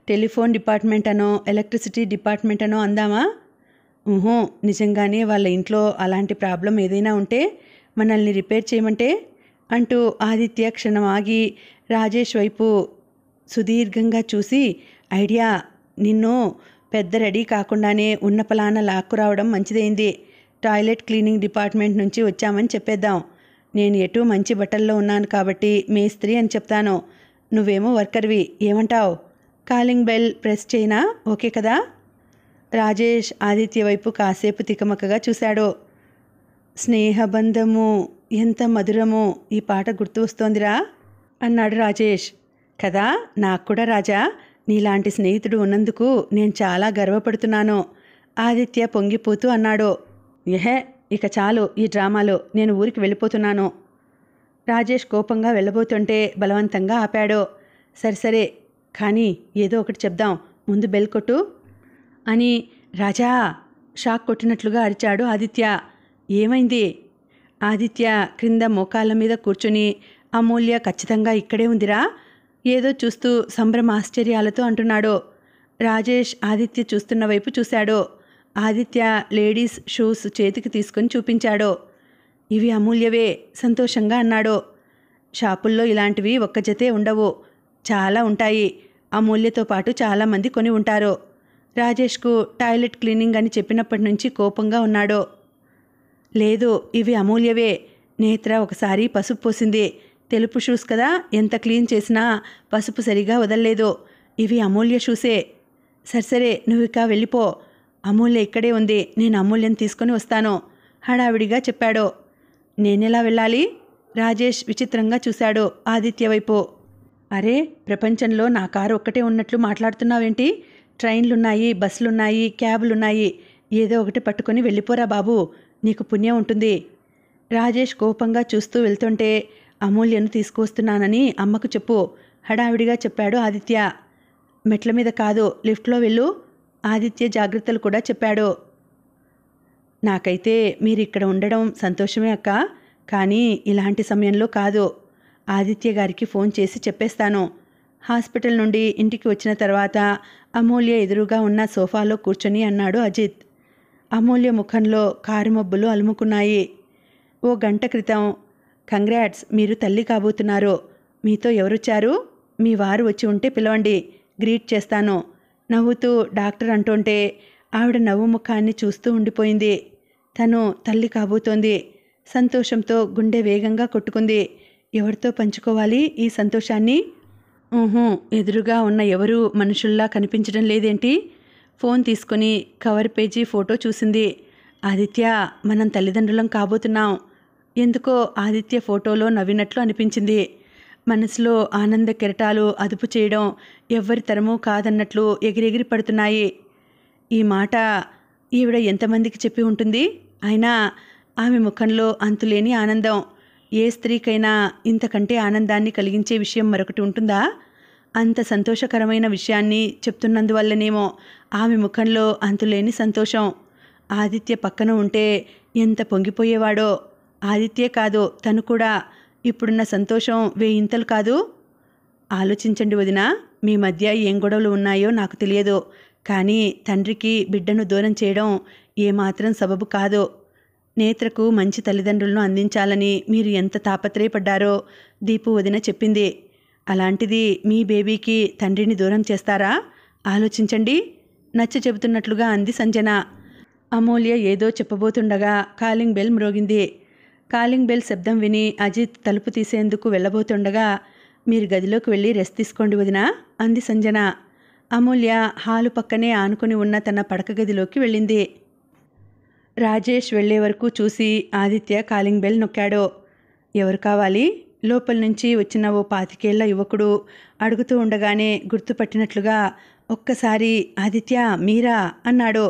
టెలిఫోన్ డిపార్ట్మెంట్ అనో ఎలక్ట్రిసిటీ డిపార్ట్మెంట్ అనో అందామా? నిజంగానే వాళ్ళ ఇంట్లో అలాంటి ప్రాబ్లం ఏదైనా ఉంటే మనల్ని రిపేర్ చేయమంటే అంటూ ఆదిత్య క్షణం ఆగి రాజేష్ వైపు సుదీర్ఘంగా చూసి, ఐడియా, నిన్ను పెద్ద రెడీ కాకుండానే ఉన్న పలాన లాక్కురావడం మంచిదైంది. టాయిలెట్ క్లీనింగ్ డిపార్ట్మెంట్ నుంచి వచ్చామని చెప్పేద్దాం. నేను ఎటు మంచి బట్టల్లో ఉన్నాను కాబట్టి మేస్త్రి అని చెప్తాను. నువ్వేమో వర్కర్వి. ఏమంటావు? కాలింగ్ బెల్ ప్రెస్ చేయనా? ఓకే కదా? రాజేష్ ఆదిత్య వైపు కాసేపు తికమకగా చూశాడు. స్నేహబంధము ఎంత మధురమో ఈ పాట గుర్తు వస్తోందిరా అన్నాడు రాజేష్. కదా, నాకు కూడా రాజా, నీలాంటి స్నేహితుడు ఉన్నందుకు నేను చాలా గర్వపడుతున్నాను ఆదిత్య పొంగిపోతూ అన్నాడు. ఇక చాలు ఈ డ్రామాలు, నేను ఊరికి వెళ్ళిపోతున్నాను. రాజేష్ కోపంగా వెళ్ళబోతుంటే బలవంతంగా ఆపాడు. సరే కానీ ఏదో ఒకటి చెప్దాం, ముందు బెల్ కొట్టు అని రాజా షాక్ కొట్టినట్లుగా అరిచాడు ఆదిత్య. ఏమైంది? ఆదిత్య క్రింద మోకాళ్ళ మీద కూర్చుని అమూల్య ఖచ్చితంగా ఇక్కడే ఉందిరా ఏదో చూస్తూ సంభ్రమాశ్చర్యాలతో అంటున్నాడు. రాజేష్ ఆదిత్య చూస్తున్న వైపు చూశాడు. ఆదిత్య లేడీస్ షూస్ చేతికి తీసుకుని చూపించాడు. ఇవి అమూల్యవే సంతోషంగా అన్నాడు. షాపుల్లో ఇలాంటివి ఒక్క జతే ఉండవు, చాలా ఉంటాయి. అమూల్యతో పాటు చాలామంది కొని ఉంటారు. రాజేష్కు టాయిలెట్ క్లీనింగ్ అని చెప్పినప్పటి నుంచి కోపంగా ఉన్నాడు. లేదు, ఇవి అమూల్యవే. నేత్ర ఒకసారి పసుపు పోసింది. తెలుపు షూస్ కదా, ఎంత క్లీన్ చేసినా పసుపు సరిగా వదల్లేదు. ఇవి అమూల్య షూసే. సరే నువ్వు ఇక వెళ్ళిపో. అమూల్య ఇక్కడే ఉంది, నేను అమూల్యను తీసుకొని వస్తాను హడావిడిగా చెప్పాడు. నేనెలా వెళ్ళాలి? రాజేష్ విచిత్రంగా చూశాడు ఆదిత్య వైపు. అరే, ప్రపంచంలో నా కారు ఒక్కటే ఉన్నట్లు మాట్లాడుతున్నావేంటి? ట్రైన్లున్నాయి, బస్సులున్నాయి, క్యాబులున్నాయి. ఏదో ఒకటి పట్టుకొని వెళ్ళిపోరా బాబు, నీకు పుణ్యం ఉంటుంది. రాజేష్ కోపంగా చూస్తూ వెళ్తుంటే అమూల్యను తీసుకువస్తున్నానని అమ్మకు చెప్పు హడావిడిగా చెప్పాడు ఆదిత్య. మెట్ల మీద కాదు, లిఫ్ట్లో వెళ్ళు ఆదిత్య జాగ్రత్తలు కూడా చెప్పాడు. నాకైతే మీరిక్కడ ఉండడం సంతోషమే అక్క, కానీ ఇలాంటి సమయంలో కాదు. ఆదిత్య గారికి ఫోన్ చేసి చెప్పేస్తాను. హాస్పిటల్ నుండి ఇంటికి వచ్చిన తర్వాత అమూల్య ఎదురుగా ఉన్న సోఫాలో కూర్చొని అన్నాడు అజిత్. అమూల్య ముఖంలో కారు మబ్బులు అలుముకున్నాయి. ఓ గంట క్రితం, కంగ్రాట్స్, మీరు తల్లి కాబోతున్నారు. మీతో ఎవరొచ్చారు? మీ వారు వచ్చి ఉంటే పిలవండి, గ్రీట్ చేస్తాను నవ్వుతూ డాక్టర్ అంటుంటే ఆవిడ నవ్వు ముఖాన్ని చూస్తూ ఉండిపోయింది. తను తల్లి కాబోతోంది. సంతోషంతో గుండె వేగంగా కొట్టుకుంది. ఎవరితో పంచుకోవాలి ఈ సంతోషాన్ని? ఎదురుగా ఉన్న ఎవరూ మనుషుల్లా కనిపించడం లేదేంటి? ఫోన్ తీసుకుని కవర్ పేజీ ఫోటో చూసింది. ఆదిత్య, మనం తల్లిదండ్రులం కాబోతున్నాం. ఎందుకో ఆదిత్య ఫోటోలో నవ్వినట్లు అనిపించింది. మనసులో ఆనంద కెరటాలు అదుపు చేయడం ఎవ్వరి తరమూ కాదన్నట్లు ఎగిరెగిరి పడుతున్నాయి. ఈ మాట ఈవిడ ఎంతమందికి చెప్పి ఉంటుంది? అయినా ఆమె ముఖంలో అంతులేని ఆనందం. ఏ స్త్రీకైనా ఇంతకంటే ఆనందాన్ని కలిగించే విషయం మరొకటి ఉంటుందా? అంత సంతోషకరమైన విషయాన్ని చెప్తున్నందువల్లనేమో ఆమె ముఖంలో అంతులేని సంతోషం. ఆదిత్య పక్కన ఉంటే ఎంత పొంగిపోయేవాడో. ఆదిత్యే కాదు, తను కూడా ఇప్పుడున్న సంతోషం వేయింతలు కాదు. ఆలోచించండి వదినా, మీ మధ్య ఏం గొడవలు ఉన్నాయో నాకు తెలియదు, కానీ తండ్రికి బిడ్డను దూరం చేయడం ఏమాత్రం సబబు కాదు. నేత్రకు మంచి తల్లిదండ్రులను అందించాలని మీరు ఎంత తాపత్రయపడ్డారో దీపు వదిన చెప్పింది. అలాంటిది మీ బేబీకి తండ్రిని దూరం చేస్తారా? ఆలోచించండి, నచ్చ చెబుతున్నట్లుగా అంది సంజన. అమూల్య ఏదో చెప్పబోతుండగా కాలింగ్ బెల్ మ్రోగింది. కాలింగ్ బెల్ శబ్దం విని అజిత్ తలుపు తీసేందుకు వెళ్ళబోతుండగా, మీరు గదిలోకి వెళ్ళి రెస్ట్ తీసుకోండి వదినా అంది సంజన. అమూల్య హాలు పక్కనే ఆనుకుని ఉన్న తన పడక గదిలోకి వెళ్ళింది. రాజేష్ వెళ్లే వరకు చూసి ఆదిత్య కాలింగ్ బెల్ నొక్కాడు. ఎవరు కావాలి? లోపల నుంచి వచ్చిన ఓ 25 ఏళ్ల యువకుడు అడుగుతూ ఉండగానే గుర్తుపట్టినట్లుగా ఒక్కసారి ఆదిత్య మీరా అన్నాడు.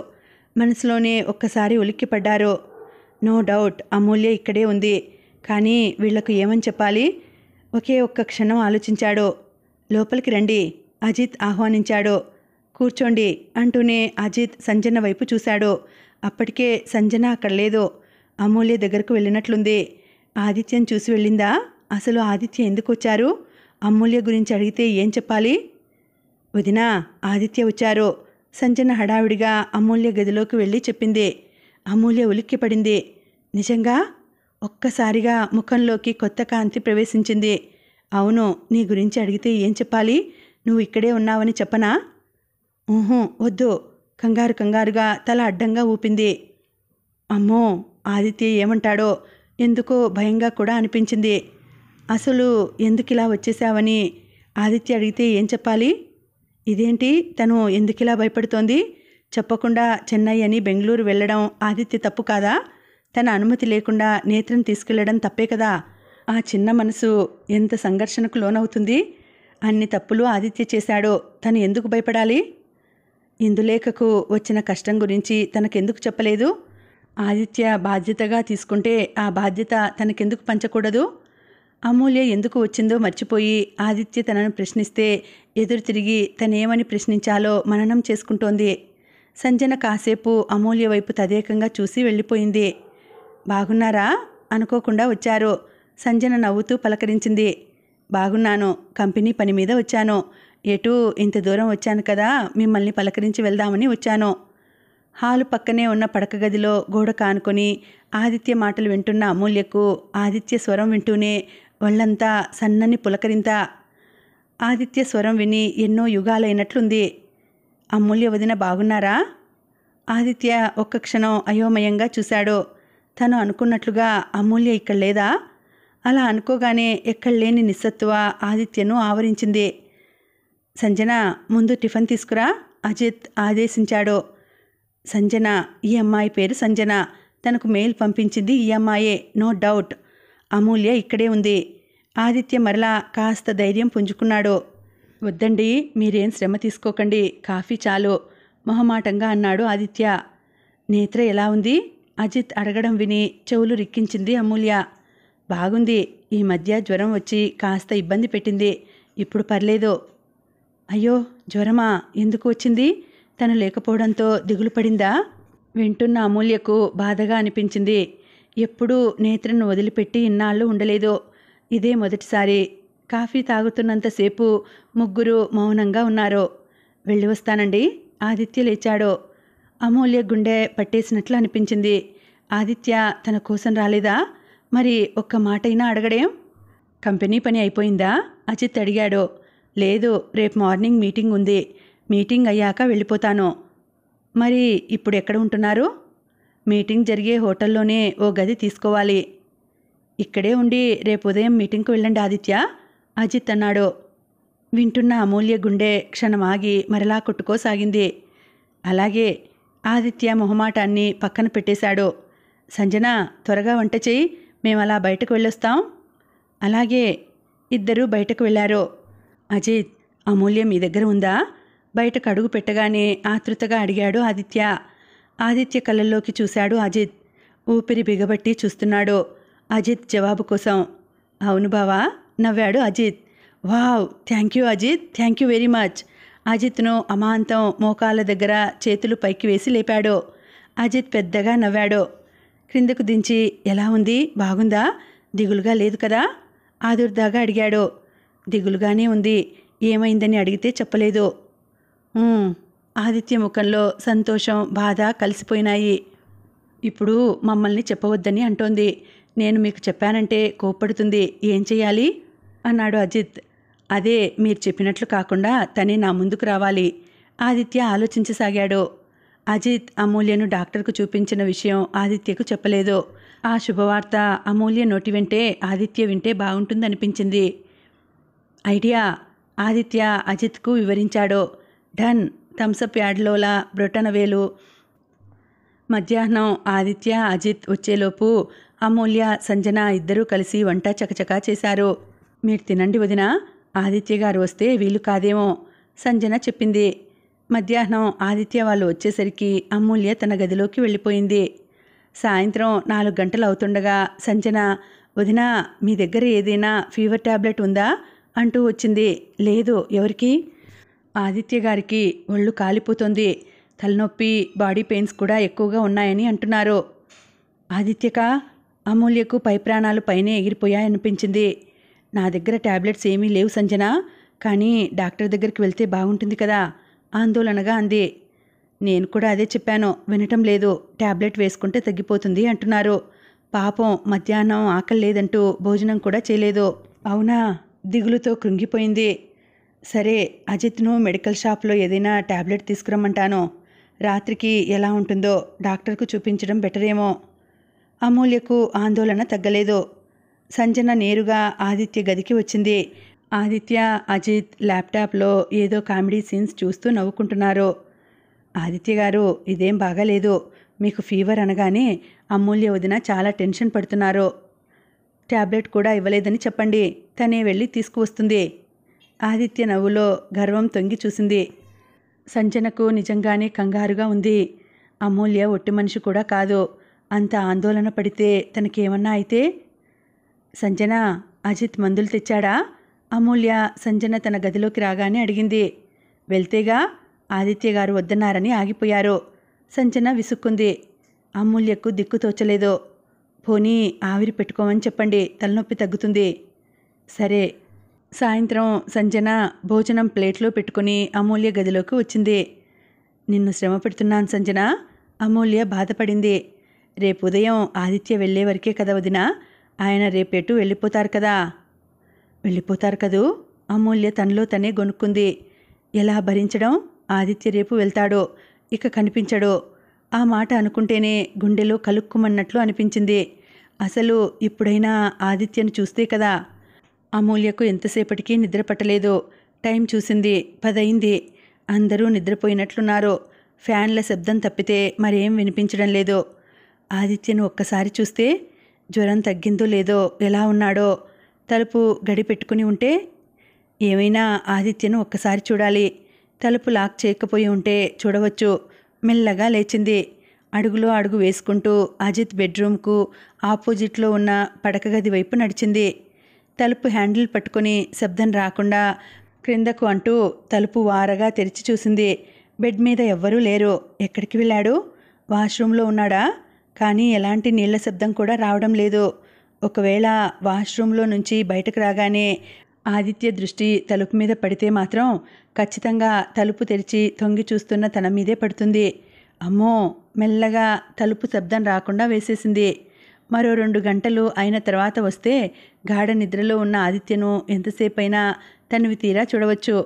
మనసులోనే ఒక్కసారి ఉలిక్కిపడ్డారు. నో డౌట్ అమూల్య ఇక్కడే ఉంది, కానీ వీళ్లకు ఏమని చెప్పాలి? ఒకే ఒక్క క్షణం ఆలోచించాడు. లోపలికి రండి అజిత్ ఆహ్వానించాడు. కూర్చోండి అంటూనే అజిత్ సంజన వైపు చూశాడు. అప్పటికే సంజన అక్కడ లేదు, అమూల్య దగ్గరకు వెళ్ళినట్లుంది. ఆదిత్యను చూసి వెళ్ళిందా? అసలు ఆదిత్య ఎందుకు వచ్చారు? అమూల్య గురించి అడిగితే ఏం చెప్పాలి? వదినా, ఆదిత్య వచ్చారు. సంజన హడావిడిగా అమూల్య గదిలోకి వెళ్ళి చెప్పింది. అమూల్య ఉలిక్కిపడింది. నిజంగా? ఒక్కసారిగా ముఖంలోకి కొత్త కాంతి ప్రవేశించింది. అవును, నీ గురించి అడిగితే ఏం చెప్పాలి? నువ్వు ఇక్కడే ఉన్నావని చెప్పనా? వద్దు, కంగారుగా తల అడ్డంగా ఊపింది. అమ్మో, ఆదిత్య ఏమంటాడో ఎందుకో భయంగా కూడా అనిపించింది. అసలు ఎందుకిలా వచ్చేసావని ఆదిత్య అడిగితే ఏం చెప్పాలి? ఇదేంటి, తను ఎందుకిలా భయపడుతోంది? చెప్పకుండా చెన్నై అని బెంగళూరు వెళ్ళడం ఆదిత్య తప్పు కాదా? తన అనుమతి లేకుండా నేత్రం తీసుకెళ్లడం తప్పే కదా? ఆ చిన్న మనసు ఎంత సంఘర్షణకు లోనవుతుంది? అన్ని తప్పులు ఆదిత్య చేశాడు, తను ఎందుకు భయపడాలి? ఇందులేఖకు వచ్చిన కష్టం గురించి తనకెందుకు చెప్పలేదు? ఆదిత్య బాధ్యతగా తీసుకుంటే ఆ బాధ్యత తనకెందుకు పంచకూడదు? అమూల్య ఎందుకు వచ్చిందో మర్చిపోయి ఆదిత్య తనను ప్రశ్నిస్తే ఎదురు తిరిగి తనేమని ప్రశ్నించాలో మననం చేసుకుంటోంది. సంజన కాసేపు అమూల్య వైపు తదేకంగా చూసి వెళ్ళిపోయింది. బాగున్నారా? అనుకోకుండా వచ్చారు. సంజన నవ్వుతూ పలకరించింది. బాగున్నాను, కంపెనీ పని మీద వచ్చాను. ఎటూ ఇంత దూరం వచ్చాను కదా, మిమ్మల్ని పలకరించి వెళ్దామని వచ్చాను. హాలు పక్కనే ఉన్న పడక గదిలో గోడ కానుకొని ఆదిత్య మాటలు వింటున్న అమూల్యకు ఆదిత్య స్వరం వింటూనే ఒళ్ళంతా సన్నని పులకరింత. ఆదిత్య స్వరం విని ఎన్నో యుగాలైనట్లుంది. అమూల్య వదిన బాగున్నారా? ఆదిత్య ఒక్క క్షణం అయోమయంగా చూశాడు. తను అనుకున్నట్లుగా అమూల్య ఇక్కడ లేదా? అలా అనుకోగానే ఎక్కడలేని నిస్సత్తువ ఆదిత్యను ఆవరించింది. సంజన, ముందు టిఫిన్ తీసుకురా అజిత్ ఆదేశించాడు. సంజన, ఈ అమ్మాయి పేరు సంజన. తనకు మెయిల్ పంపించింది ఈ అమ్మాయే, నో డౌట్. అమూల్య ఇక్కడే ఉంది. ఆదిత్య మరలా కాస్త ధైర్యం పుంజుకున్నాడు. వద్దండి, మీరేం శ్రమ తీసుకోకండి, కాఫీ చాలు మొహమాటంగా అన్నాడు ఆదిత్య. నేత్ర ఎలా ఉంది? అజిత్ అడగడం విని చెవులు రిక్కించింది అమూల్య. బాగుంది, ఈ మధ్య జ్వరం వచ్చి కాస్త ఇబ్బంది పెట్టింది, ఇప్పుడు పర్లేదు. అయ్యో, జ్వరమా? ఎందుకు వచ్చింది? తను లేకపోవడంతో దిగులు పడిందా? వింటున్న అమూల్యకు బాధగా అనిపించింది. ఎప్పుడూ నేత్రను వదిలిపెట్టి ఇన్నాళ్ళు ఉండలేదు, ఇదే మొదటిసారి. కాఫీ తాగుతున్నంతసేపు ముగ్గురు మౌనంగా ఉన్నారు. వెళ్ళి వస్తానండి. ఆదిత్య లేచాడు. అమూల్య గుండె పట్టేసినట్లు అనిపించింది. ఆదిత్య తన కోసం రాలేదా? మరి ఒక్క మాటైనా అడగడేం? కంపెనీ పని అయిపోయిందా? అజిత్ అడిగాడు. లేదు, రేపు మార్నింగ్ మీటింగ్ ఉంది, మీటింగ్ అయ్యాక వెళ్ళిపోతాను. మరి ఇప్పుడు ఎక్కడ ఉంటున్నారు? మీటింగ్ జరిగే హోటల్లోనే ఓ గది తీసుకోవాలి. ఇక్కడే ఉండి రేపు ఉదయం మీటింగ్కు వెళ్ళండి ఆదిత్య, అజిత్ అన్నాడు. వింటున్న అమూల్య గుండె క్షణమాగి మరలా కొట్టుకోసాగింది. అలాగే. ఆదిత్య మొహమాటాన్ని పక్కన పెట్టేశాడు. సంజన, త్వరగా వంట చెయ్యి, మేమలా బయటకు వెళ్ళొస్తాం. అలాగే. ఇద్దరూ బయటకు వెళ్ళారు. అజిత్, అమూల్య మీ దగ్గర ఉందా? బయటకు అడుగు పెట్టగానే ఆతృతగా అడిగాడు ఆదిత్య. ఆదిత్య కళ్ళల్లోకి చూశాడు అజిత్. ఊపిరి బిగబట్టి చూస్తున్నాడు అజిత్ జవాబు కోసం. అవును బావా, నవ్వాడు Ajith. Wow, thank you Ajith, thank you very much. అజిత్ను అమాంతం మోకాళ్ళ దగ్గర చేతులు పైకి వేసి లేపాడు. అజిత్ పెద్దగా నవ్వాడు. క్రిందకు దించి, ఎలా ఉంది, బాగుందా, దిగులుగా లేదు కదా? ఆదుర్దాగా అడిగాడు. దిగులుగానే ఉంది. ఏమైందని అడిగితే చెప్పలేదు. ఆదిత్య ముఖంలో సంతోషం, బాధ కలిసిపోయినాయి. ఇప్పుడు మమ్మల్ని చెప్పవద్దని అంటోంది. నేను మీకు చెప్పానంటే కోప్పడుతుంది. ఏం చెయ్యాలి అన్నాడు అజిత్. అదే, మీరు చెప్పినట్లు కాకుండా తనే నా ముందుకు రావాలి. ఆదిత్య ఆలోచించసాగాడు. అజిత్ అమూల్యను డాక్టర్కు చూపించిన విషయం ఆదిత్యకు చెప్పలేదు. ఆ శుభవార్త అమూల్య నోటి వెంటే ఆదిత్య వింటే బాగుంటుందనిపించింది. ఐడియా ఆదిత్య అజిత్కు వివరించాడు. డన్. థమ్సప్ యాడ్లోలా బ్రొటనవేలు. మధ్యాహ్నం ఆదిత్య అజిత్ వచ్చేలోపు అమూల్య, సంజన ఇద్దరూ కలిసి వంట చకచకా చేశారు. మీరు తినండి వదినా, ఆదిత్య గారు వస్తే వీలు కాదేమో సంజన చెప్పింది. మధ్యాహ్నం ఆదిత్య వాళ్ళు వచ్చేసరికి అమూల్య తన గదిలోకి వెళ్ళిపోయింది. సాయంత్రం 4 గంటలు అవుతుండగా సంజన, వదినా మీ దగ్గర ఏదైనా ఫీవర్ టాబ్లెట్ ఉందా అంటూ వచ్చింది. లేదు. ఎవరికి? ఆదిత్య గారికి ఒళ్ళు కాలిపోతుంది. తలనొప్పి, బాడీ పెయిన్స్ కూడా ఎక్కువగా ఉన్నాయని అంటున్నారు. ఆదిత్యకా? అమూల్యకు పై ప్రాణాలు పైనే ఎగిరిపోయాయనిపించింది. నా దగ్గర టాబ్లెట్స్ ఏమీ లేవు సంజన, కానీ డాక్టర్ దగ్గరికి వెళ్తే బాగుంటుంది కదా ఆందోళనగా అంది. నేను కూడా అదే చెప్పాను, వినటం లేదు. టాబ్లెట్ వేసుకుంటే తగ్గిపోతుంది అంటున్నారు. పాపం మధ్యాహ్నం ఆకలి లేదంటూ భోజనం కూడా చేయలేదు. అవునా? దిగులుతో కృంగిపోయింది. సరే, అజిత్ను మెడికల్ షాప్లో ఏదైనా టాబ్లెట్ తీసుకురమ్మంటాను. రాత్రికి ఎలా ఉంటుందో డాక్టర్కు చూపించడం బెటరేమో. అమూల్యకు ఆందోళన తగ్గలేదు. సంజన నేరుగా ఆదిత్య గదికి వచ్చింది. ఆదిత్య, అజిత్ ల్యాప్టాప్లో ఏదో కామెడీ సీన్స్ చూస్తూ నవ్వుకుంటున్నారు. ఆదిత్య గారు, ఇదేం బాగాలేదు. మీకు ఫీవర్ అనగానే అమూల్య వదిన చాలా టెన్షన్ పడుతున్నారు. టాబ్లెట్ కూడా ఇవ్వలేదని చెప్పండి, తనే వెళ్ళి తీసుకువస్తుంది. ఆదిత్య నవ్వులో గర్వం తొంగి చూసింది. సంజనకు నిజంగానే కంగారుగా ఉంది. అమూల్య ఒట్టి మనిషి కూడా కాదు. అంత ఆందోళన పడితే తనకేమన్నా అయితే? సంజన, అజిత్ మందులు తెచ్చాడా? అమూల్య సంజన తన గదిలోకి రాగానే అడిగింది. వెళ్తేగా, ఆదిత్య గారు వద్దన్నారని ఆగిపోయారు. సంజన విసుక్కుంది. అమూల్యకు దిక్కు తోచలేదు. పోనీ ఆవిరి పెట్టుకోమని చెప్పండి, తలనొప్పి తగ్గుతుంది. సరే. సాయంత్రం సంజన భోజనం ప్లేట్లో పెట్టుకుని అమూల్య గదిలోకి వచ్చింది. నిన్ను శ్రమ పెడుతున్నాను సంజన, అమూల్య బాధపడింది. రేపు ఉదయం ఆదిత్య వెళ్ళే వరకే కదా వదినా, ఆయన రేపెటు వెళ్ళిపోతారు కదా. వెళ్ళిపోతారు కదూ, అమూల్య తనలో తనే గొనుక్కుంది. ఎలా భరించడం? ఆదిత్య రేపు వెళ్తాడు, ఇక కనిపించడు. ఆ మాట అనుకుంటేనే గుండెలో కలుక్కుమన్నట్లు అనిపించింది. అసలు ఇప్పుడైనా ఆదిత్యను చూస్తే కదా. అమూల్యకు ఎంతసేపటికి నిద్ర పట్టలేదు. టైం చూసింది, 10 అయింది. అందరూ నిద్రపోయినట్లున్నారు. ఫ్యాన్ల శబ్దం తప్పితే మరేం వినిపించడం లేదు. ఆదిత్యను ఒక్కసారి చూస్తే జ్వరం తగ్గిందో లేదో, ఎలా ఉన్నాడో. తలుపు గడి పెట్టుకుని ఉంటే? ఏమైనా ఆదిత్యను ఒక్కసారి చూడాలి. తలుపు లాక్ చేయకపోయి ఉంటే చూడవచ్చు. మెల్లగా లేచింది. అడుగులో అడుగు వేసుకుంటూ అజిత్ బెడ్రూమ్కు ఆపోజిట్లో ఉన్న పడక గది వైపు నడిచింది. తలుపు హ్యాండిల్ పట్టుకుని శబ్దం రాకుండా క్రిందకు అంటూ తలుపు వారగా తెరిచి చూసింది. బెడ్ మీద ఎవ్వరూ లేరు. ఎక్కడికి వెళ్ళాడు? వాష్రూమ్లో ఉన్నాడా? కానీ ఎలాంటి నీళ్ల శబ్దం కూడా రావడం లేదు. ఒకవేళ వాష్రూమ్లో నుంచి బయటకు రాగానే ఆదిత్య దృష్టి తలుపు మీద పడితే మాత్రం ఖచ్చితంగా తలుపు తెరిచి తొంగి చూస్తున్న తన మీదే పడుతుంది. అమ్మో! మెల్లగా తలుపు శబ్దం రాకుండా వేసేసింది. మరో 2 గంటలు అయిన తర్వాత వస్తే గాఢ నిద్రలో ఉన్న ఆదిత్యను ఎంతసేపైనా తనివి తీరా చూడవచ్చు.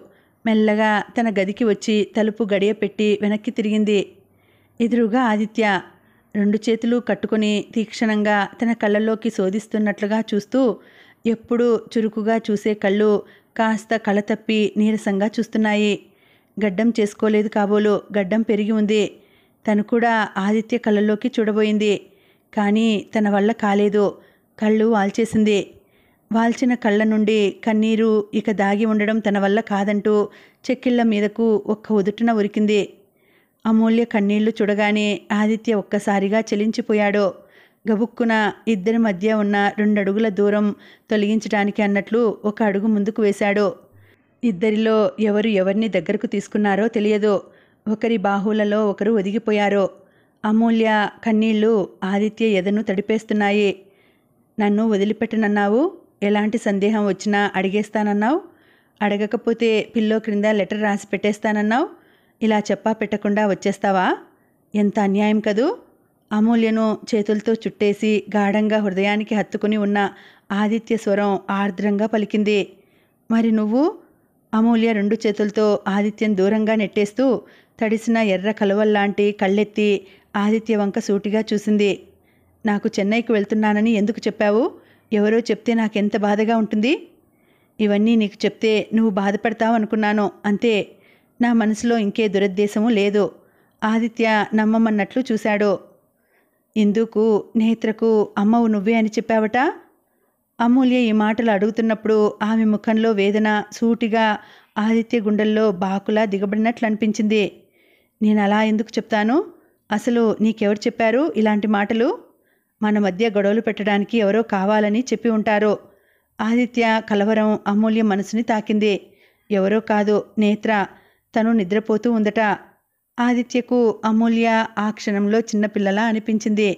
మెల్లగా తన గదికి వచ్చి తలుపు గడియ పెట్టి వెనక్కి తిరిగింది. ఎదురుగా ఆదిత్య 2 చేతులు కట్టుకుని తీక్షణంగా తన కళ్ళల్లోకి శోధిస్తున్నట్లుగా చూస్తూ, ఎప్పుడూ చురుకుగా చూసే కళ్ళు కాస్త కళ తప్పి నీరసంగా చూస్తున్నాయి. గడ్డం చేసుకోలేదు కాబోలు, గడ్డం పెరిగి ఉంది. తను కూడా ఆదిత్య కళ్ళల్లోకి చూడబోయింది. కానీ తన వల్ల కాలేదు. కళ్ళు వాల్చేసింది. వాల్చిన కళ్ళ నుండి కన్నీరు ఇక దాగి ఉండడం తన వల్ల కాదంటూ చెక్కిళ్ల మీదకు ఒక్క ఉదుటున ఉరికింది. అమూల్య కన్నీళ్లు చూడగానే ఆదిత్య ఒక్కసారిగా చెలించిపోయాడు. గబుక్కున ఇద్దరి మధ్య ఉన్న 2 అడుగుల దూరం తొలగించడానికి అన్నట్లు 1 అడుగు ముందుకు వేశాడు. ఇద్దరిలో ఎవరు ఎవరిని దగ్గరకు తీసుకున్నారో తెలియదు. ఒకరి బాహువులలో ఒకరు ఒదిగిపోయారు. అమూల్య కన్నీళ్లు ఆదిత్య ఎదను తడిపేస్తున్నాయి. నన్ను వదిలిపెట్టనన్నావు? ఎలాంటి సందేహం వచ్చినా అడిగేస్తానన్నావు. అడగకపోతే పిల్లో క్రింద లెటర్ రాసి పెట్టేస్తానన్నావు. ఇలా చెప్పా పెట్టకుండా వచ్చేస్తావా? ఎంత అన్యాయం కదూ! అమూల్యను చేతులతో చుట్టేసి గాఢంగా హృదయానికి హత్తుకుని ఉన్న ఆదిత్య స్వరం ఆర్ద్రంగా పలికింది. మరి నువ్వు? అమూల్య 2 చేతులతో ఆదిత్యం దూరంగా నెట్టేస్తూ తడిసిన ఎర్ర కలువల్లాంటి కళ్ళెత్తి ఆదిత్య వంక సూటిగా చూసింది. నాకు చెన్నైకి వెళ్తున్నానని ఎందుకు చెప్పావు? ఎవరో చెప్తే నాకెంత బాధగా ఉంటుంది. ఇవన్నీ నీకు చెప్తే నువ్వు బాధపడతావు అనుకున్నాను, అంతే. నా మనసులో ఇంకే దురుద్దేశమూ లేదు. ఆదిత్య నమ్మమన్నట్లు చూశాడు. ఇందుకు, నేత్రకు అమ్మవు నువ్వే అని చెప్పావట. అమూల్య ఈ మాటలు అడుగుతున్నప్పుడు ఆమె ముఖంలో వేదన సూటిగా ఆదిత్య గుండెల్లో బాకులా దిగబడినట్లు అనిపించింది. నేను అలా ఎందుకు చెప్తాను? అసలు నీకెవరు చెప్పారు ఇలాంటి మాటలు? మన మధ్య గొడవలు పెట్టడానికి ఎవరో కావాలని చెప్పి ఉంటారు. ఆదిత్య కలవరం అమూల్య మనసుని తాకింది. ఎవరో కాదు, నేత్ర. తను నిద్రపోతూ ఉందట. ఆదిత్యకు అమూల్య ఆ క్షణంలో చిన్నపిల్లలా అనిపించింది.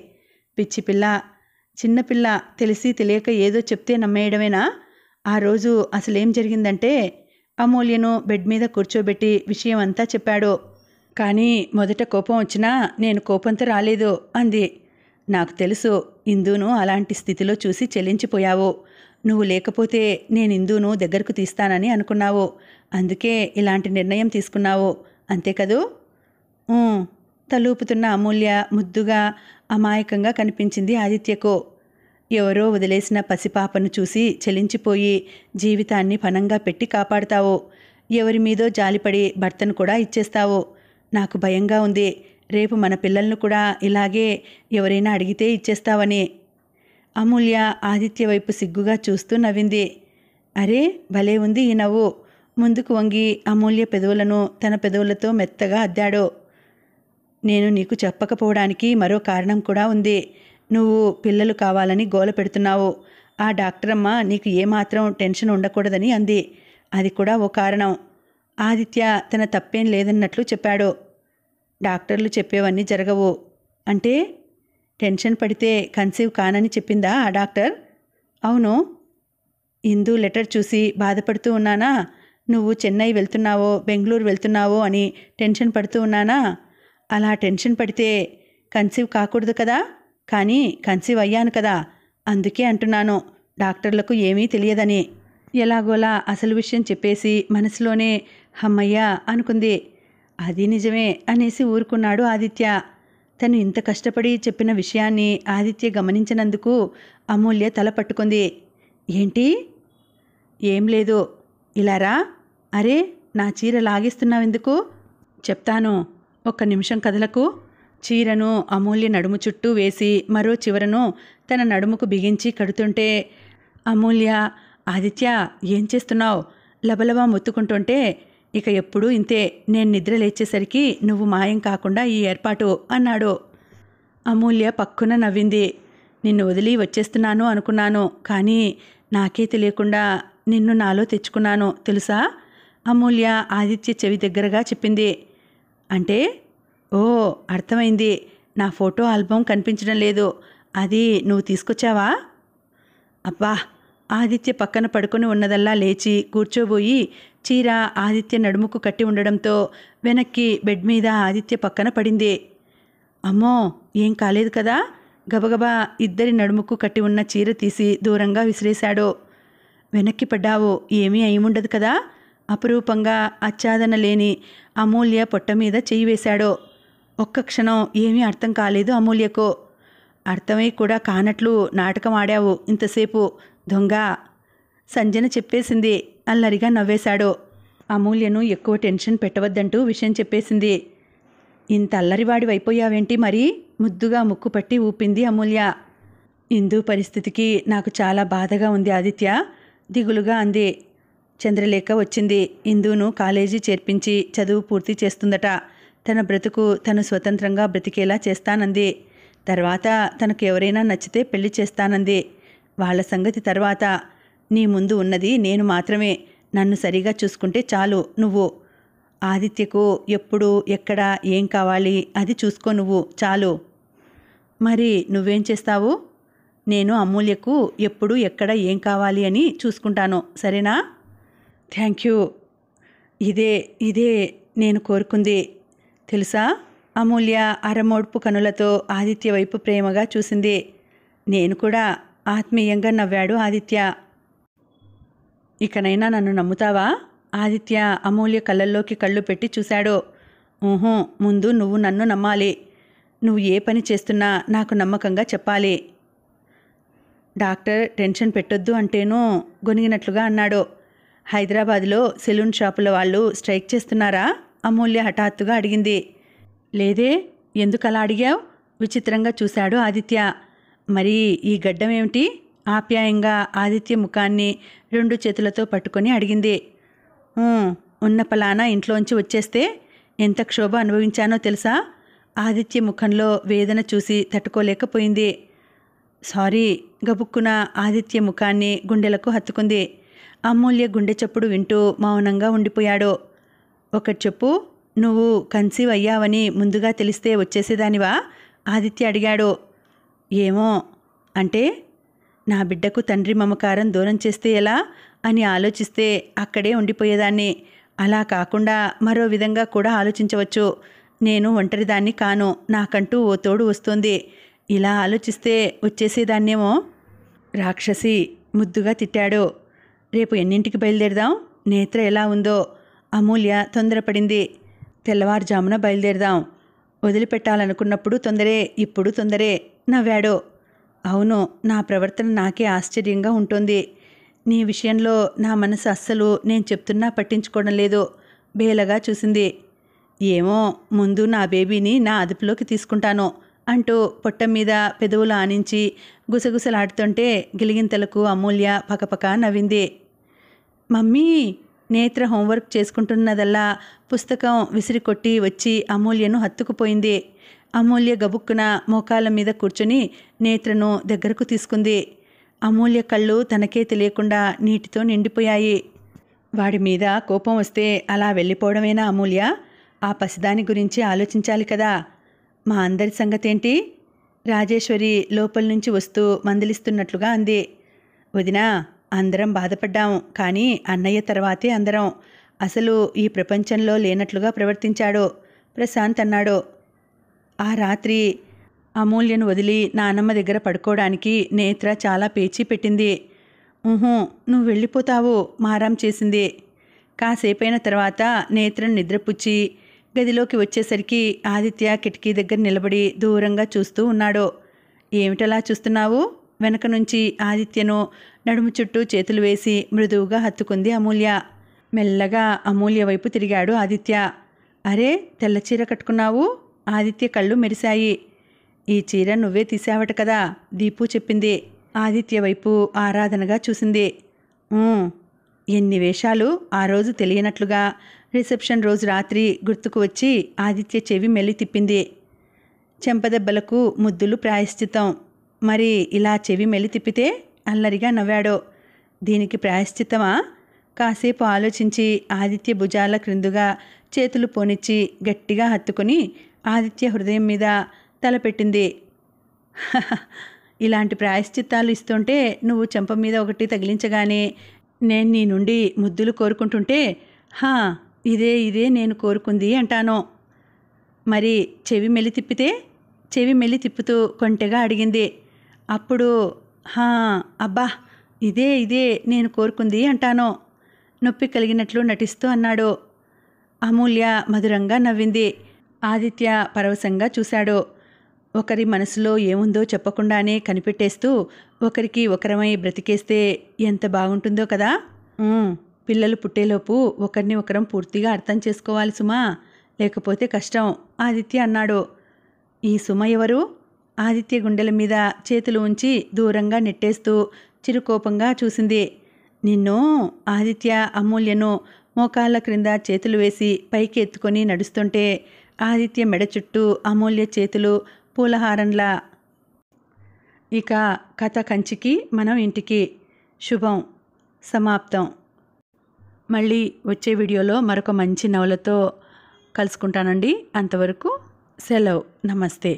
పిచ్చిపిల్ల, చిన్నపిల్ల, తెలిసి తెలియక ఏదో చెప్తే నమ్మేయడమేనా? ఆ రోజు అసలేం జరిగిందంటే అమూల్యను బెడ్ మీద కూర్చోబెట్టి విషయం అంతా చెప్పాడు. కానీ మొదట కోపం వచ్చినా నేను కోపంతో రాలేదు అంది. నాకు తెలుసు, ఇందును అలాంటి స్థితిలో చూసి చెల్లించిపోయావు. నువ్వు లేకపోతే నేను ఇందును దగ్గరకు తీస్తానని అనుకున్నావు. అందుకే ఇలాంటి నిర్ణయం తీసుకున్నావు, అంతే కదూ? తలూపుతున్న అమూల్య ముద్దుగా అమాయకంగా కనిపించింది ఆదిత్యకు. ఎవరో వదిలేసిన పసిపాపను చూసి చెలించిపోయి జీవితాన్ని పణంగా పెట్టి కాపాడుతావు. ఎవరి మీదో జాలిపడి భర్తను కూడా ఇచ్చేస్తావు. నాకు భయంగా ఉంది, రేపు మన పిల్లలను కూడా ఇలాగే ఎవరైనా అడిగితే ఇచ్చేస్తావని. అమూల్య ఆదిత్య వైపు సిగ్గుగా చూస్తూ నవ్వింది. అరే, భలే ఉంది ఈ నవ్వు. ముందుకు వంగి అమూల్య పెదవులను తన పెదవులతో మెత్తగా అద్దాడు. నేను నీకు చెప్పకపోవడానికి మరో కారణం కూడా ఉంది. నువ్వు పిల్లలు కావాలని గోల పెడుతున్నావు. ఆ డాక్టరమ్మ నీకు ఏమాత్రం టెన్షన్ ఉండకూడదని అంది. అది కూడా ఓ కారణం. ఆదిత్య తన తప్పేం లేదన్నట్లు చెప్పాడు. డాక్టర్లు చెప్పేవన్నీ జరగవు అంటే? టెన్షన్ పడితే కన్సీవ్ కానని చెప్పిందా ఆ డాక్టర్? అవును. ఇందు లెటర్ చూసి బాధపడుతూ ఉన్నానా? నువ్వు చెన్నై వెళ్తున్నావో బెంగళూరు వెళ్తున్నావో అని టెన్షన్ పడుతూ ఉన్నానా? అలా టెన్షన్ పడితే కన్సీవ్ కాకూడదు కదా. కానీ కన్సీవ్ అయ్యాను కదా. అందుకే అంటున్నాను, డాక్టర్లకు ఏమీ తెలియదని. ఎలాగోలా అసలు విషయం చెప్పేసి మనసులోనే హమ్మయ్యా అనుకుంది. అది నిజమే అనేసి ఊరుకున్నాడు ఆదిత్య. తను ఇంత కష్టపడి చెప్పిన విషయాన్ని ఆదిత్య గమనించినందుకు అమూల్య తల పట్టుకుంది. ఏంటి? ఏం లేదు, ఇలారా. అరే, నా చీర లాగేస్తున్నావెందుకు? చెప్తాను, ఒక్క నిమిషం కదలకు. చీరను అమూల్య నడుము చుట్టూ వేసి మరో చివరను తన నడుముకు బిగించి కడుతుంటే అమూల్య, ఆదిత్య ఏం చేస్తున్నావు? లబలబా మొత్తుకుంటుంటే, ఇక ఎప్పుడూ ఇంతే, నేను నిద్ర లేచేసరికి నువ్వు మాయం కాకుండా ఈ ఏర్పాటు అన్నాడు. అమూల్య పక్కున నవ్వింది. నిన్ను వదిలి వచ్చేస్తున్నాను అనుకున్నాను, కానీ నాకే తెలియకుండా నిన్ను నాలో తెచ్చుకున్నాను తెలుసా? అమూల్య ఆదిత్య చెవి దగ్గరగా చెప్పింది. అంటే? ఓ, అర్థమైంది. నా ఫోటో ఆల్బమ్ కనిపించడం లేదు, అది నువ్వు తీసుకొచ్చావా? అబ్బా! ఆదిత్య పక్కన పడుకొని ఉన్నదల్లా లేచి కూర్చోబోయి చీర ఆదిత్య నడుముకు కట్టి ఉండడంతో వెనక్కి బెడ్ మీద ఆదిత్య పక్కన పడింది. అమ్మో, ఏం కాలేదు కదా? గబగబా ఇద్దరి నడుముకు కట్టి ఉన్న చీర తీసి దూరంగా విసిరేశాడు. వెనక్కి పడ్డావు, ఏమీ అయ్యుండదు కదా? అపురూపంగా ఆచ్ఛాదన లేని అమూల్య పొట్ట మీద చెయ్యి వేశాడు. ఒక్క క్షణం ఏమీ అర్థం కాలేదు అమూల్యకు. అర్థమై కూడా కానట్లు నాటకం ఆడావు ఇంతసేపు, దొంగ. సంజన చెప్పేసింది. అల్లరిగా నవ్వేశాడు. అమూల్యను ఎక్కువ టెన్షన్ పెట్టవద్దంటూ విషయం చెప్పేసింది. ఇంత అల్లరివాడివైపోయావేంటి మరి? ముద్దుగా ముక్కు పట్టి ఊపింది అమూల్య. ఇందు పరిస్థితికి నాకు చాలా బాధగా ఉంది ఆదిత్య, దిగులుగా అంది. చంద్రలేఖ వచ్చింది. ఇందును కాలేజీ చేర్పించి చదువు పూర్తి చేస్తుందట. తన బ్రతుకు తను స్వతంత్రంగా బ్రతికేలా చేస్తానంది. తర్వాత తనకు ఎవరైనా నచ్చితే పెళ్లి చేస్తానంది. వాళ్ళ సంగతి తర్వాత. నీ ముందు ఉన్నది నేను మాత్రమే. నన్ను సరిగా చూసుకుంటే చాలు నువ్వు. ఆదిత్యకు ఎప్పుడు ఎక్కడ ఏం కావాలి అది చూసుకో నువ్వు, చాలు. మరి నువ్వేం చేస్తావు? నేను అమూల్యకు ఎప్పుడు ఎక్కడ ఏం కావాలి అని చూసుకుంటాను, సరేనా? Thank you. ఇదే నేను కోరుకుంది. తెలుసా? అమూల్య అరమోడ్పు కనులతో ఆదిత్య వైపు ప్రేమగా చూసింది. నేను కూడా ఆత్మీయంగా నవ్వాడు ఆదిత్య. ఇకనైనా నన్ను నమ్ముతావా? ఆదిత్య అమూల్య కళ్ళల్లోకి కళ్ళు పెట్టి చూశాడు. ఊహూ, ముందు నువ్వు నన్ను నమ్మాలి. నువ్వు ఏ పని చేస్తున్నా నాకు నమ్మకంగా చెప్పాలి. డాక్టర్ టెన్షన్ పెట్టొద్దు అంటేనూ గొనిగినట్లుగా అన్నాడు. హైదరాబాద్లో సెలూన్ షాపుల వాళ్ళు స్ట్రైక్ చేస్తున్నారా? అమూల్య హఠాత్తుగా అడిగింది. లేదే, ఎందుకలా అడిగావు? విచిత్రంగా చూశాడు ఆదిత్య. మరి ఈ గడ్డం ఏమిటి? ఆప్యాయంగా ఆదిత్య ముఖాన్ని 2 చేతులతో పట్టుకొని అడిగింది. ఉన్న పలానా ఇంట్లోంచి వచ్చేస్తే ఎంత క్షోభ అనుభవించానో తెలుసా? ఆదిత్య ముఖంలో వేదన చూసి తట్టుకోలేకపోయింది. సారీ. గబుక్కున ఆదిత్య ముఖాన్ని గుండెలకు హత్తుకుంది. అమూల్య గుండె చప్పుడు వింటూ మౌనంగా ఉండిపోయాడు. ఒకటి చెప్పు, నువ్వు కన్సీవ్ అయ్యావని ముందుగా తెలిస్తే వచ్చేసేదానివా? ఆదిత్య అడిగాడు. ఏమో. అంటే నా బిడ్డకు తండ్రి మమకారం దూరం చేస్తే ఎలా అని ఆలోచిస్తే అక్కడే ఉండిపోయేదాన్ని. అలా కాకుండా మరో విధంగా కూడా ఆలోచించవచ్చు. నేను ఒంటరిదాన్ని కాను, నాకంటూ ఓ తోడు వస్తుంది. ఇలా ఆలోచిస్తే వచ్చేసేదాన్నేమో. రాక్షసి, ముద్దుగా తిట్టాడు. రేపు ఎన్నింటికి బయలుదేరదాం? నేత్ర ఎలా ఉందో? అమూల్య తొందరపడింది. తెల్లవారుజామున బయలుదేరదాం. వదిలిపెట్టాలనుకున్నప్పుడు తొందరే, ఇప్పుడు తొందరే, నవ్వాడు. అవును, నా ప్రవర్తన నాకే ఆశ్చర్యంగా ఉంటుంది. నీ విషయంలో నా మనసు అస్సలు నేను చెప్తున్నా పట్టించుకోవడం లేదు. బేలగా చూసింది. ఏమో, ముందు నా బేబీని నా అదుపులోకి తీసుకుంటాను అంటూ పొట్ట మీద పెదవులు ఆనించి గుసగుసలాడుతుంటే గిలిగింతలకు అమూల్య పకపక నవ్వింది. మమ్మీ! నేత్ర హోంవర్క్ చేసుకుంటున్నదల్లా పుస్తకం విసిరికొట్టి వచ్చి అమూల్యను హత్తుకుపోయింది. అమూల్య గబుక్కున మోకాళ్ళ మీద కూర్చొని నేత్రను దగ్గరకు తీసుకుంది. అమూల్య కళ్ళు తనకే తెలియకుండా నీటితో నిండిపోయాయి. వాడి మీద కోపం వస్తే అలా వెళ్ళిపోవడమేనా అమూల్య? ఆ పసిదాని గురించి ఆలోచించాలి కదా. మా అందరి సంగతేంటి? రాజేశ్వరి లోపల నుంచి వస్తూ మందలిస్తున్నట్లుగా అంది. వదినా, అందరం బాధపడ్డాం, కానీ అన్నయ్య తర్వాతే అందరం. అసలు ఈ ప్రపంచంలో లేనట్లుగా ప్రవర్తించాడు ప్రశాంత్ అన్నాడు. ఆ రాత్రి అమూల్యను వదిలి నానమ్మ దగ్గర పడుకోవడానికి నేత్ర చాలా పేచీ పెట్టింది. నువ్వు వెళ్ళిపోతావు మారాం చేసింది. కాసేపైన తర్వాత నేత్రను నిద్రపుచ్చి గదిలోకి వచ్చేసరికి ఆదిత్య కిటికీ దగ్గర నిలబడి దూరంగా చూస్తూ ఉన్నాడు. ఏమిటలా చూస్తున్నావు? వెనక నుంచి ఆదిత్యను నడుము చుట్టూ చేతులు వేసి మృదువుగా హత్తుకుంది అమూల్య. మెల్లగా అమూల్య వైపు తిరిగాడు ఆదిత్య. అరే, తెల్ల చీర కట్టుకున్నావు? ఆదిత్య కళ్ళు మెరిశాయి. ఈ చీర నువ్వే తీసావట కదా, దీపు చెప్పింది. ఆదిత్య వైపు ఆరాధనగా చూసింది. ఎన్ని వేషాలు ఆ రోజు తెలియనట్లుగా రిసెప్షన్ రోజు రాత్రి గుర్తుకు వచ్చి ఆదిత్య చెవి మెల్లి తిప్పింది. చెంపదెబ్బలకు ముద్దులు ప్రాయశ్చితం. మరి ఇలా చెవి మెల్లి తిప్పితే? అల్లరిగా నవ్వాడు. దీనికి ప్రాయశ్చిత్తమా? కాసేపు ఆలోచించి ఆదిత్య భుజాల క్రిందుగా చేతులు పోనిచ్చి గట్టిగా హత్తుకుని ఆదిత్య హృదయం మీద తలపెట్టింది. ఇలాంటి ప్రాయశ్చిత్తాలు ఇస్తుంటే నువ్వు చెంప మీద ఒకటి తగిలించగానే నేను నీ నుండి ముద్దులు కోరుకుంటుంటే ఇదే నేను కోరుకుంది అంటాను. మరి చెవి మెల్లి తిప్పితే? చెవి మెల్లి తిప్పుతూ కొంటెగా అడిగింది. అప్పుడు అబ్బా, ఇదే నేను కోరుకుంది అంటాను, నొప్పి కలిగినట్లు నటిస్తూ అన్నాడు. అమూల్య మధురంగా నవ్వింది. ఆదిత్య పరవశంగా చూశాడు. ఒకరి మనసులో ఏముందో చెప్పకుండానే కనిపెట్టేస్తూ ఒకరికి ఒకరమై బ్రతికేస్తే ఎంత బాగుంటుందో కదా. పిల్లలు పుట్టేలోపు ఒకరిని ఒకరం పూర్తిగా అర్థం చేసుకోవాలి సుమా, లేకపోతే కష్టం, ఆదిత్య అన్నాడు. ఈ సుమ ఎవరు? ఆదిత్య గుండెల మీద చేతులు ఉంచి దూరంగా నెట్టేస్తూ చిరుకోపంగా చూసింది. నిన్ను. ఆదిత్య అమూల్యను మోకాళ్ళ క్రింద చేతులు వేసి పైకి ఎత్తుకొని నడుస్తుంటే ఆదిత్య మెడ చుట్టూ అమూల్య చేతులు పూలహారంలా. ఇక కథ కంచికి మనం ఇంటికి. శుభం. సమాప్తం. మళ్ళీ వచ్చే వీడియోలో మరొక మంచి నవలతో కలుసుకుంటానండి. అంతవరకు సెలవు. నమస్తే.